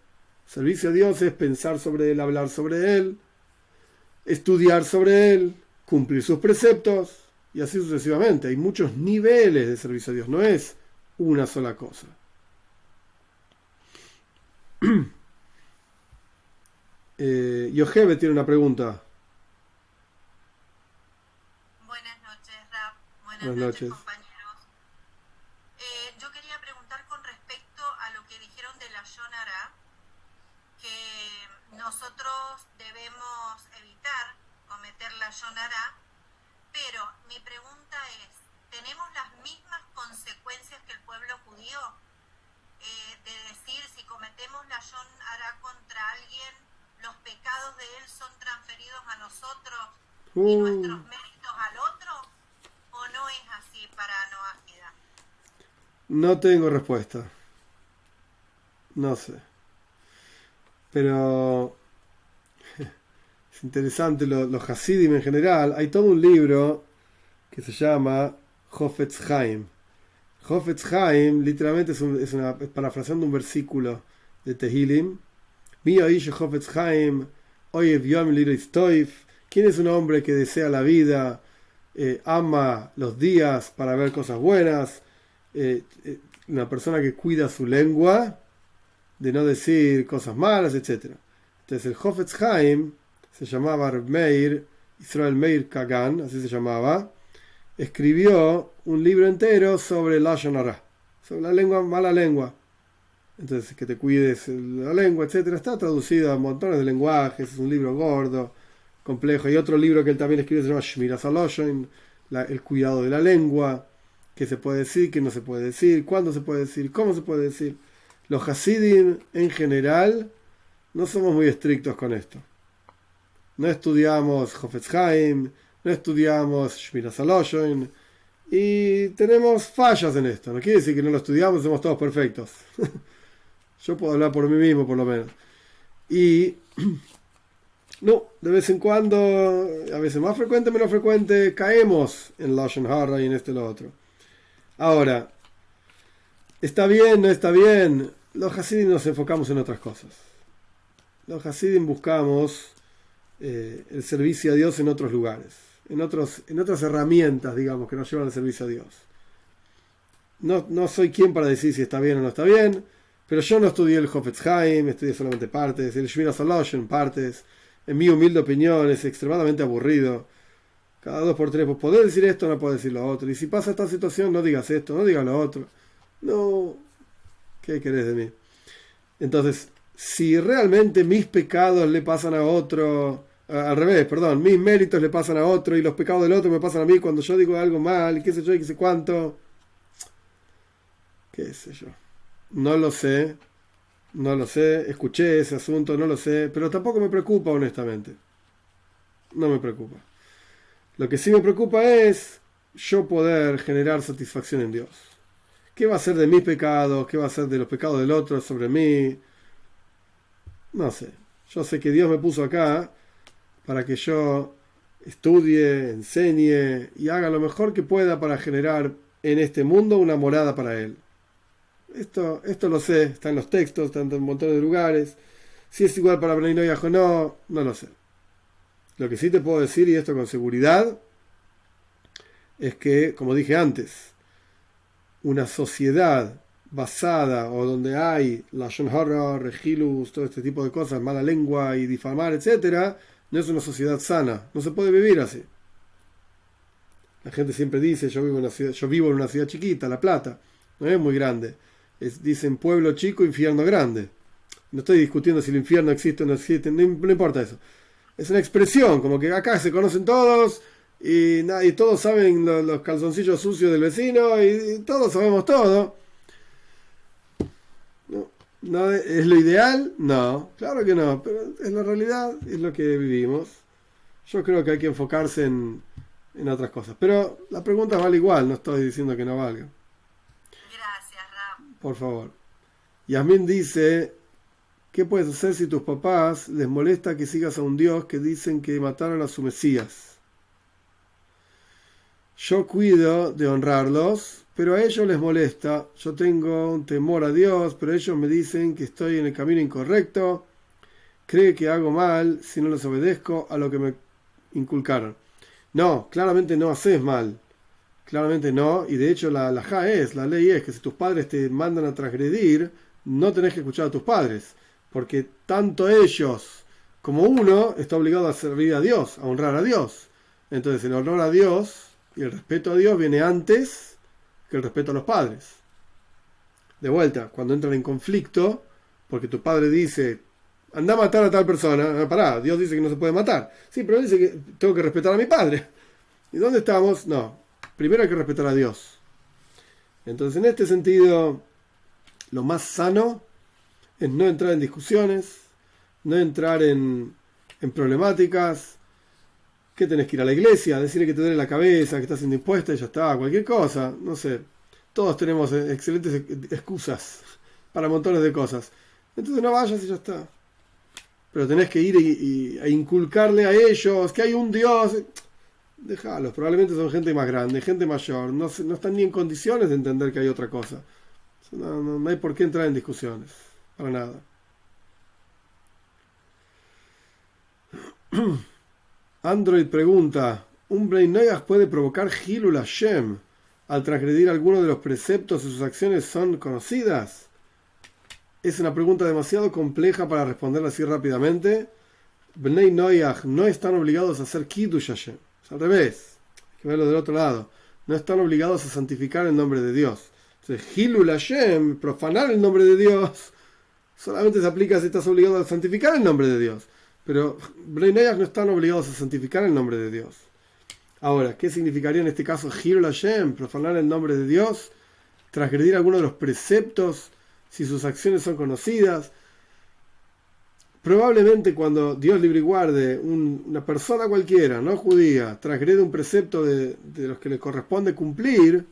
Speaker 1: servicio a Dios es pensar sobre Él, hablar sobre Él, estudiar sobre Él, cumplir sus preceptos y así sucesivamente. Hay muchos niveles de servicio a Dios, no es una sola cosa. Yohebe tiene una pregunta.
Speaker 2: Buenas noches, Rap. Buenas
Speaker 1: Buenas
Speaker 2: noches,
Speaker 1: noches.
Speaker 2: compañeros. Yo quería preguntar con respecto a lo que dijeron de la Yonara, que nosotros debemos evitar cometer la Yonara, pero mi pregunta es, ¿tenemos las mismas consecuencias que el pueblo judío? De decir, si cometemos la Yonara contra alguien, los pecados de él son transferidos a nosotros y nuestros méritos al otro, ¿o no es así para Noágida?
Speaker 1: No tengo respuesta. No sé. Pero es interesante, los Hasidim en general. Hay todo un libro que se llama Hofetz Haim. Hofetz Haim literalmente es parafraseando un versículo de Tehilim. Hofetz Haim, Oyev Yom Lirois Toif. ¿Quién es un hombre que desea la vida, ama los días para ver cosas buenas? Una persona que cuida su lengua de no decir cosas malas, etc. Entonces el Hofetz Haim se llamaba Meir, Israel Meir Kagan, así se llamaba, escribió un libro entero sobre Lashon Hara, sobre la lengua, mala lengua. Entonces, que te cuides la lengua, etc. Está traducido a montones de lenguajes, es un libro gordo, complejo. Y otro libro que él también escribe se llama Shmiras HaLashon, el cuidado de la lengua, qué se puede decir, qué no se puede decir, cuándo se puede decir, cómo se puede decir. Los Hasidim en general no somos muy estrictos con esto. No estudiamos Hofetz Haim, no estudiamos Shmiras HaLashon y tenemos fallas en esto. No quiere decir que no lo estudiamos, somos todos perfectos. Yo puedo hablar por mí mismo, por lo menos. Y no, de vez en cuando, a veces más frecuente, menos frecuente, caemos en Lashon Hara y en esto y lo otro. Ahora, ¿está bien? ¿No está bien? Los Hasidim nos enfocamos en otras cosas. Los Hasidim buscamos el servicio a Dios en otros lugares, en otras herramientas, digamos, que nos llevan al servicio a Dios. No soy quien para decir si está bien o no está bien, pero yo no estudié el Hofetz Haim, estudié solamente partes, el Shmiras HaLashon partes. En mi humilde opinión es extremadamente aburrido. Cada 2 por 3, pues podés decir esto, no podés decir lo otro. Y si pasa esta situación, no digas esto, no digas lo otro. No, ¿qué querés de mí? Entonces, si realmente mis pecados le pasan a otro, al revés, perdón, mis méritos le pasan a otro y los pecados del otro me pasan a mí cuando yo digo algo mal, y qué sé yo, y qué sé cuánto, qué sé yo. No lo sé, escuché ese asunto, no lo sé, pero tampoco me preocupa, honestamente. No me preocupa. Lo que sí me preocupa es yo poder generar satisfacción en Dios. ¿Qué va a ser de mis pecados? ¿Qué va a ser de los pecados del otro sobre mí? No sé. Yo sé que Dios me puso acá para que yo estudie, enseñe y haga lo mejor que pueda para generar en este mundo una morada para Él. Esto lo sé, está en los textos, está en un montón de lugares. Si es igual para Bnei Noach o no, no lo sé. Lo que sí te puedo decir, y esto con seguridad, es que, como dije antes, una sociedad basada o donde hay lashon hara, regilus, todo este tipo de cosas, mala lengua y difamar, etcétera, no es una sociedad sana. No se puede vivir así. La gente siempre dice, yo vivo en una ciudad chiquita, La Plata, no es muy grande. Dicen pueblo chico, infierno grande. No estoy discutiendo si el infierno existe o no existe, no importa eso. Es una expresión, como que acá se conocen todos y todos saben los calzoncillos sucios del vecino y todos sabemos todo. ¿No es lo ideal? No, claro que no, pero es la realidad, es lo que vivimos. Yo creo que hay que enfocarse en otras cosas. Pero la pregunta vale igual, no estoy diciendo que no valga.
Speaker 2: Gracias, Ram.
Speaker 1: Por favor. Yasmín dice, ¿qué puedes hacer si tus papás les molesta que sigas a un Dios que dicen que mataron a su Mesías? Yo cuido de honrarlos, pero a ellos les molesta. Yo tengo un temor a Dios, pero ellos me dicen que estoy en el camino incorrecto. Cree que hago mal si no les obedezco a lo que me inculcaron. No, claramente no haces mal. Claramente no. Y de hecho la ley es que si tus padres te mandan a transgredir, no tenés que escuchar a tus padres. Porque tanto ellos como uno está obligado a servir a Dios, a honrar a Dios. Entonces el honor a Dios y el respeto a Dios viene antes que el respeto a los padres. De vuelta, cuando entran en conflicto, porque tu padre dice, anda a matar a tal persona, pará, Dios dice que no se puede matar. Sí, pero él dice que tengo que respetar a mi padre. ¿Y dónde estamos? No, primero hay que respetar a Dios. Entonces en este sentido, lo más sano es no entrar en discusiones, no entrar en problemáticas. ¿Qué tenés que ir a la iglesia? Decirle que te duele la cabeza, que estás indispuesta y ya está, cualquier cosa, no sé. Todos tenemos excelentes excusas para montones de cosas. Entonces no vayas y ya está. Pero tenés que ir a inculcarle a ellos que hay un Dios. Déjalos, probablemente son gente más grande, gente mayor, no están ni en condiciones de entender que hay otra cosa. No hay por qué entrar en discusiones, para nada. Android pregunta, ¿un Brain Noyaj puede provocar Hilul Hashem al transgredir alguno de los preceptos y sus acciones son conocidas? Es una pregunta demasiado compleja para responderla así rápidamente. Bnei Noyaj no están obligados a hacer Kiddush Hashem. Es al revés, hay que verlo del otro lado. No están obligados a santificar el nombre de Dios. Entonces, Hilul Hashem, profanar el nombre de Dios, solamente se aplica si estás obligado a santificar el nombre de Dios. Pero Bnei Noyaj no están obligados a santificar el nombre de Dios. Ahora, ¿qué significaría en este caso Hilul Hashem, profanar el nombre de Dios? Transgredir alguno de los preceptos si sus acciones son conocidas. Probablemente cuando Dios libre y guarde una persona cualquiera, no judía, transgrede un precepto de los que le corresponde cumplir,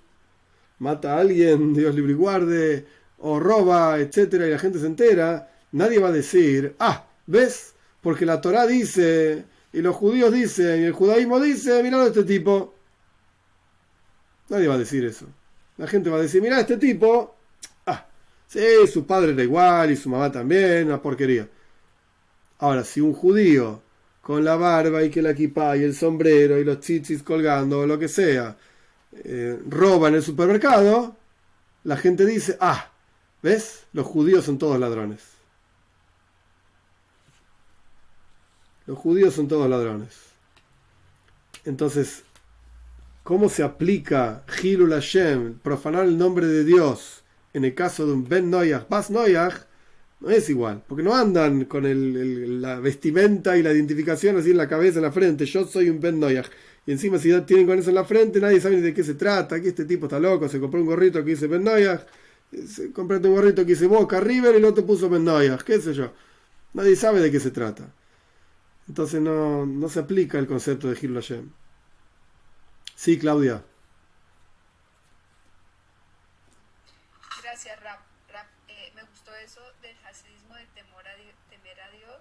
Speaker 1: mata a alguien, Dios libre y guarde, o roba, etcétera, y la gente se entera, nadie va a decir, ¿ves? Porque la Torá dice, y los judíos dicen, y el judaísmo dice, mirá a este tipo. Nadie va a decir eso. La gente va a decir, mirá a este tipo, sí, su padre era igual, y su mamá también, una porquería. Ahora, si un judío, con la barba y que la kipá y el sombrero y los tzitzis colgando o lo que sea, roba en el supermercado, la gente dice, ¿ves? Los judíos son todos ladrones. Los judíos son todos ladrones. Entonces, ¿cómo se aplica Hilul Hashem, profanar el nombre de Dios, en el caso de un Ben Noyaj, Bas Noyaj? No es igual, porque no andan con la vestimenta y la identificación así en la cabeza, en la frente. Yo soy un Ben Noyaj. Y encima si ya tienen con eso en la frente, nadie sabe ni de qué se trata. Aquí este tipo está loco, se compró un gorrito que dice Ben Noyaj, se compró un gorrito que dice Boca River y el otro puso Ben Noyaj, qué sé yo. Nadie sabe de qué se trata. Entonces no se aplica el concepto de Hilul Hashem. Sí, Claudia.
Speaker 3: Gracias, Rap. Me gustó eso del hasidismo de temer a Dios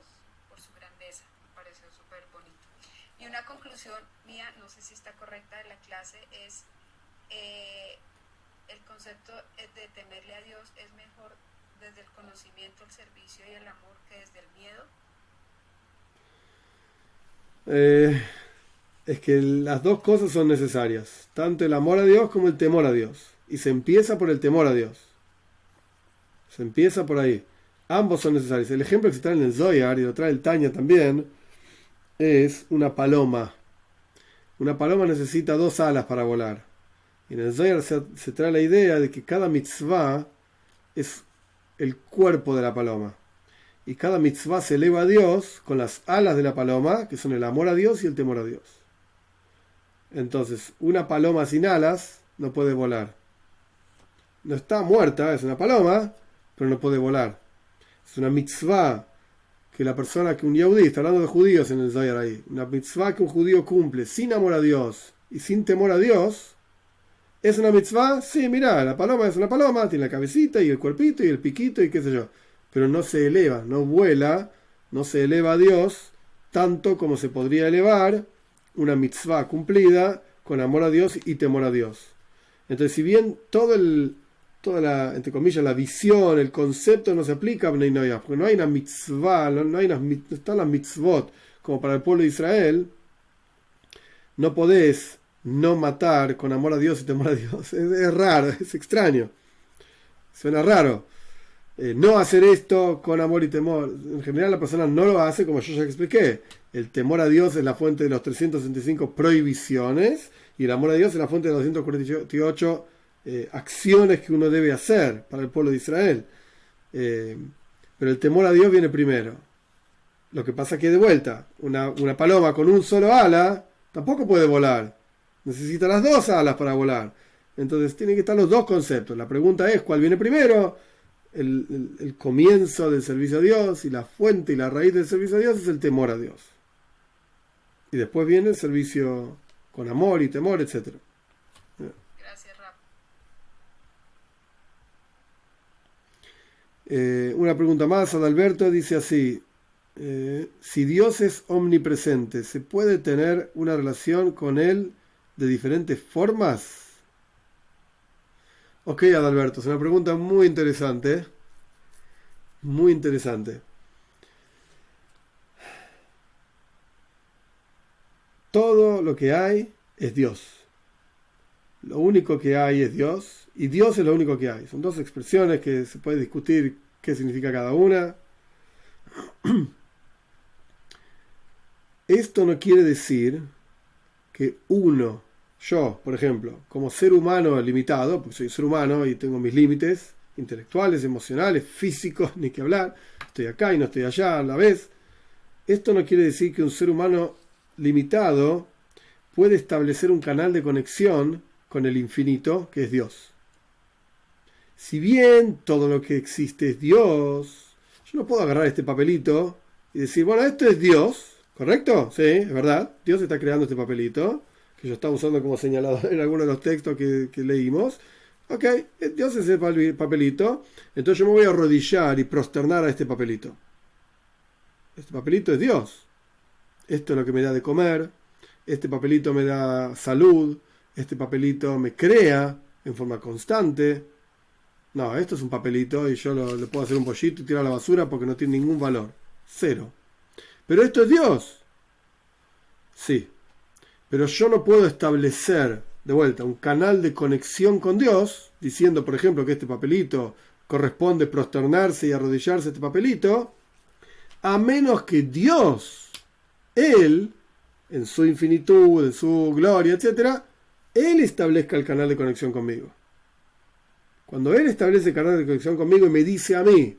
Speaker 3: por su grandeza. Me pareció súper bonito. Y una conclusión mía, no sé si está correcta, de la clase es el concepto de temerle a Dios es mejor desde el conocimiento, el servicio y el amor que desde el miedo.
Speaker 1: Es que las dos cosas son necesarias, tanto el amor a Dios como el temor a Dios, y se empieza por el temor a Dios. Se empieza por ahí. Ambos son necesarios. El ejemplo que se trae en el Zohar, y lo trae el Tanya también, es una paloma. Una paloma necesita 2 alas para volar. Y en el Zohar se trae la idea de que cada mitzvah es el cuerpo de la paloma. Y cada mitzvah se eleva a Dios con las alas de la paloma, que son el amor a Dios y el temor a Dios. Entonces, una paloma sin alas no puede volar. No está muerta, es una paloma, pero no puede volar. Es una mitzvah que la persona, que un yehudí, está hablando de judíos en el Zohar ahí, una mitzvah que un judío cumple sin amor a Dios y sin temor a Dios, ¿es una mitzvah? Sí, mirá, la paloma es una paloma, tiene la cabecita y el cuerpito y el piquito y qué sé yo, pero no se eleva, no vuela, no se eleva a Dios tanto como se podría elevar una mitzvah cumplida con amor a Dios y temor a Dios. Entonces, si bien toda la, entre comillas, la visión, el concepto no se aplica a Bnei Noach, porque no hay una mitzvah, no están las mitzvot como para el pueblo de Israel, no podés no matar con amor a Dios y temor a Dios. Es raro, es extraño. Suena raro. No hacer esto con amor y temor. En general la persona no lo hace, como yo ya expliqué. El temor a Dios es la fuente de los 365 prohibiciones y el amor a Dios es la fuente de los 248 acciones que uno debe hacer para el pueblo de Israel. Pero el temor a Dios viene primero. Lo que pasa es que de vuelta, una paloma con un solo ala tampoco puede volar. Necesita las 2 alas para volar. Entonces tienen que estar los 2 conceptos. La pregunta es, ¿cuál viene primero? El comienzo del servicio a Dios y la fuente y la raíz del servicio a Dios es el temor a Dios. Y después viene el servicio con amor y temor, etc.
Speaker 3: Gracias, Rap.
Speaker 1: Una pregunta más, Adalberto dice así: si Dios es omnipresente, ¿se puede tener una relación con Él de diferentes formas? Ok, Adalberto, es una pregunta muy interesante. Muy interesante. Todo lo que hay es Dios. Lo único que hay es Dios. Y Dios es lo único que hay. Son 2 expresiones que se puede discutir qué significa cada una. Esto no quiere decir que yo, por ejemplo, como ser humano limitado, porque soy ser humano y tengo mis límites intelectuales, emocionales, físicos, ni que hablar, estoy acá y no estoy allá a la vez. Esto no quiere decir que un ser humano limitado puede establecer un canal de conexión con el infinito, que es Dios. Si bien todo lo que existe es Dios, yo no puedo agarrar este papelito y decir, bueno, esto es Dios, ¿correcto? Sí, es verdad, Dios está creando este papelito, que yo estaba usando como señalador en algunos de los textos que leímos. Ok, Dios es el papelito, entonces yo me voy a arrodillar y prosternar a este papelito. Este papelito es Dios. Esto es lo que me da de comer, este papelito me da salud, este papelito me crea en forma constante. No, esto es un papelito y yo le puedo hacer un pollito y tirar a la basura porque no tiene ningún valor. 0. Pero esto es Dios. Sí. Pero yo no puedo establecer, de vuelta, un canal de conexión con Dios, diciendo, por ejemplo, que este papelito corresponde prosternarse y arrodillarse a este papelito, a menos que Dios, Él, en su infinitud, en su gloria, etc., Él establezca el canal de conexión conmigo. Cuando Él establece el canal de conexión conmigo y me dice a mí,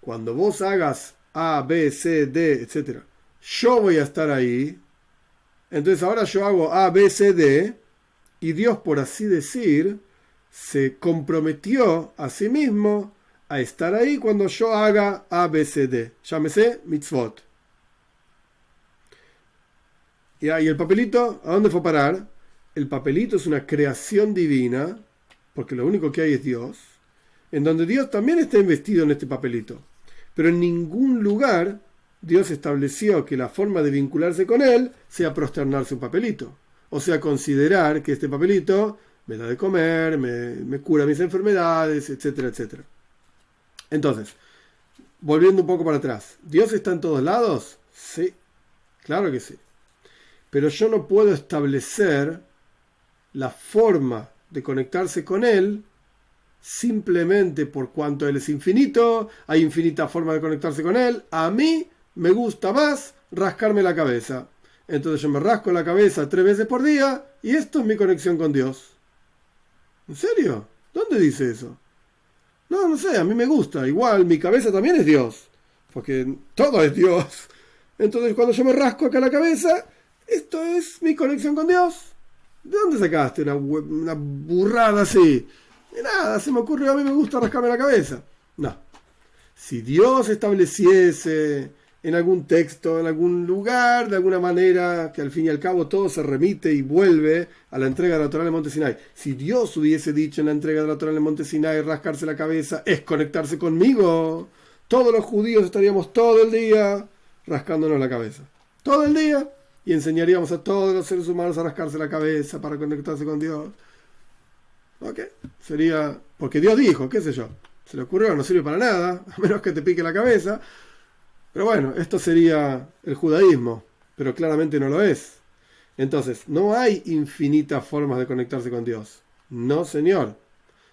Speaker 1: cuando vos hagas A, B, C, D, etc., yo voy a estar ahí. Entonces ahora yo hago A, B, C, D, y Dios, por así decir, se comprometió a sí mismo a estar ahí cuando yo haga A, B, C, D. Llámese mitzvot. Y ahí el papelito, ¿a dónde fue a parar? El papelito es una creación divina, porque lo único que hay es Dios, en donde Dios también está investido en este papelito. Pero en ningún lugar Dios estableció que la forma de vincularse con Él sea prosternarse un papelito. O sea, considerar que este papelito me da de comer, me cura mis enfermedades, etcétera, etcétera. Entonces, volviendo un poco para atrás, ¿Dios está en todos lados? Sí, claro que sí. Pero yo no puedo establecer la forma de conectarse con Él simplemente por cuanto Él es infinito, hay infinitas formas de conectarse con Él. A mí me gusta más rascarme la cabeza. Entonces yo me rasco la cabeza 3 veces por día y esto es mi conexión con Dios. ¿En serio? ¿Dónde dice eso? No, no sé, a mí me gusta. Igual mi cabeza también es Dios, porque todo es Dios. Entonces cuando yo me rasco acá la cabeza, esto es mi conexión con Dios. ¿De dónde sacaste una burrada así? De nada, se me ocurrió, a mí me gusta rascarme la cabeza. No. Si Dios estableciese en algún texto, en algún lugar, de alguna manera, que al fin y al cabo todo se remite y vuelve a la entrega de la Torá en el Monte Sinai. Si Dios hubiese dicho en la entrega de la Torá en el Monte Sinai, rascarse la cabeza es conectarse conmigo, todos los judíos estaríamos todo el día rascándonos la cabeza. Todo el día. Y enseñaríamos a todos los seres humanos a rascarse la cabeza para conectarse con Dios. ¿Ok? Sería... Porque Dios dijo, qué sé yo. Se le ocurrió, no sirve para nada, a menos que te pique la cabeza. Pero bueno, esto sería el judaísmo, pero claramente no lo es. Entonces, no hay infinitas formas de conectarse con Dios. No, señor.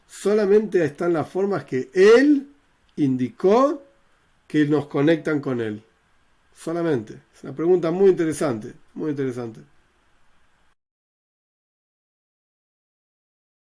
Speaker 1: Solamente están las formas que Él indicó que nos conectan con Él. Solamente. Es una pregunta muy interesante, muy interesante.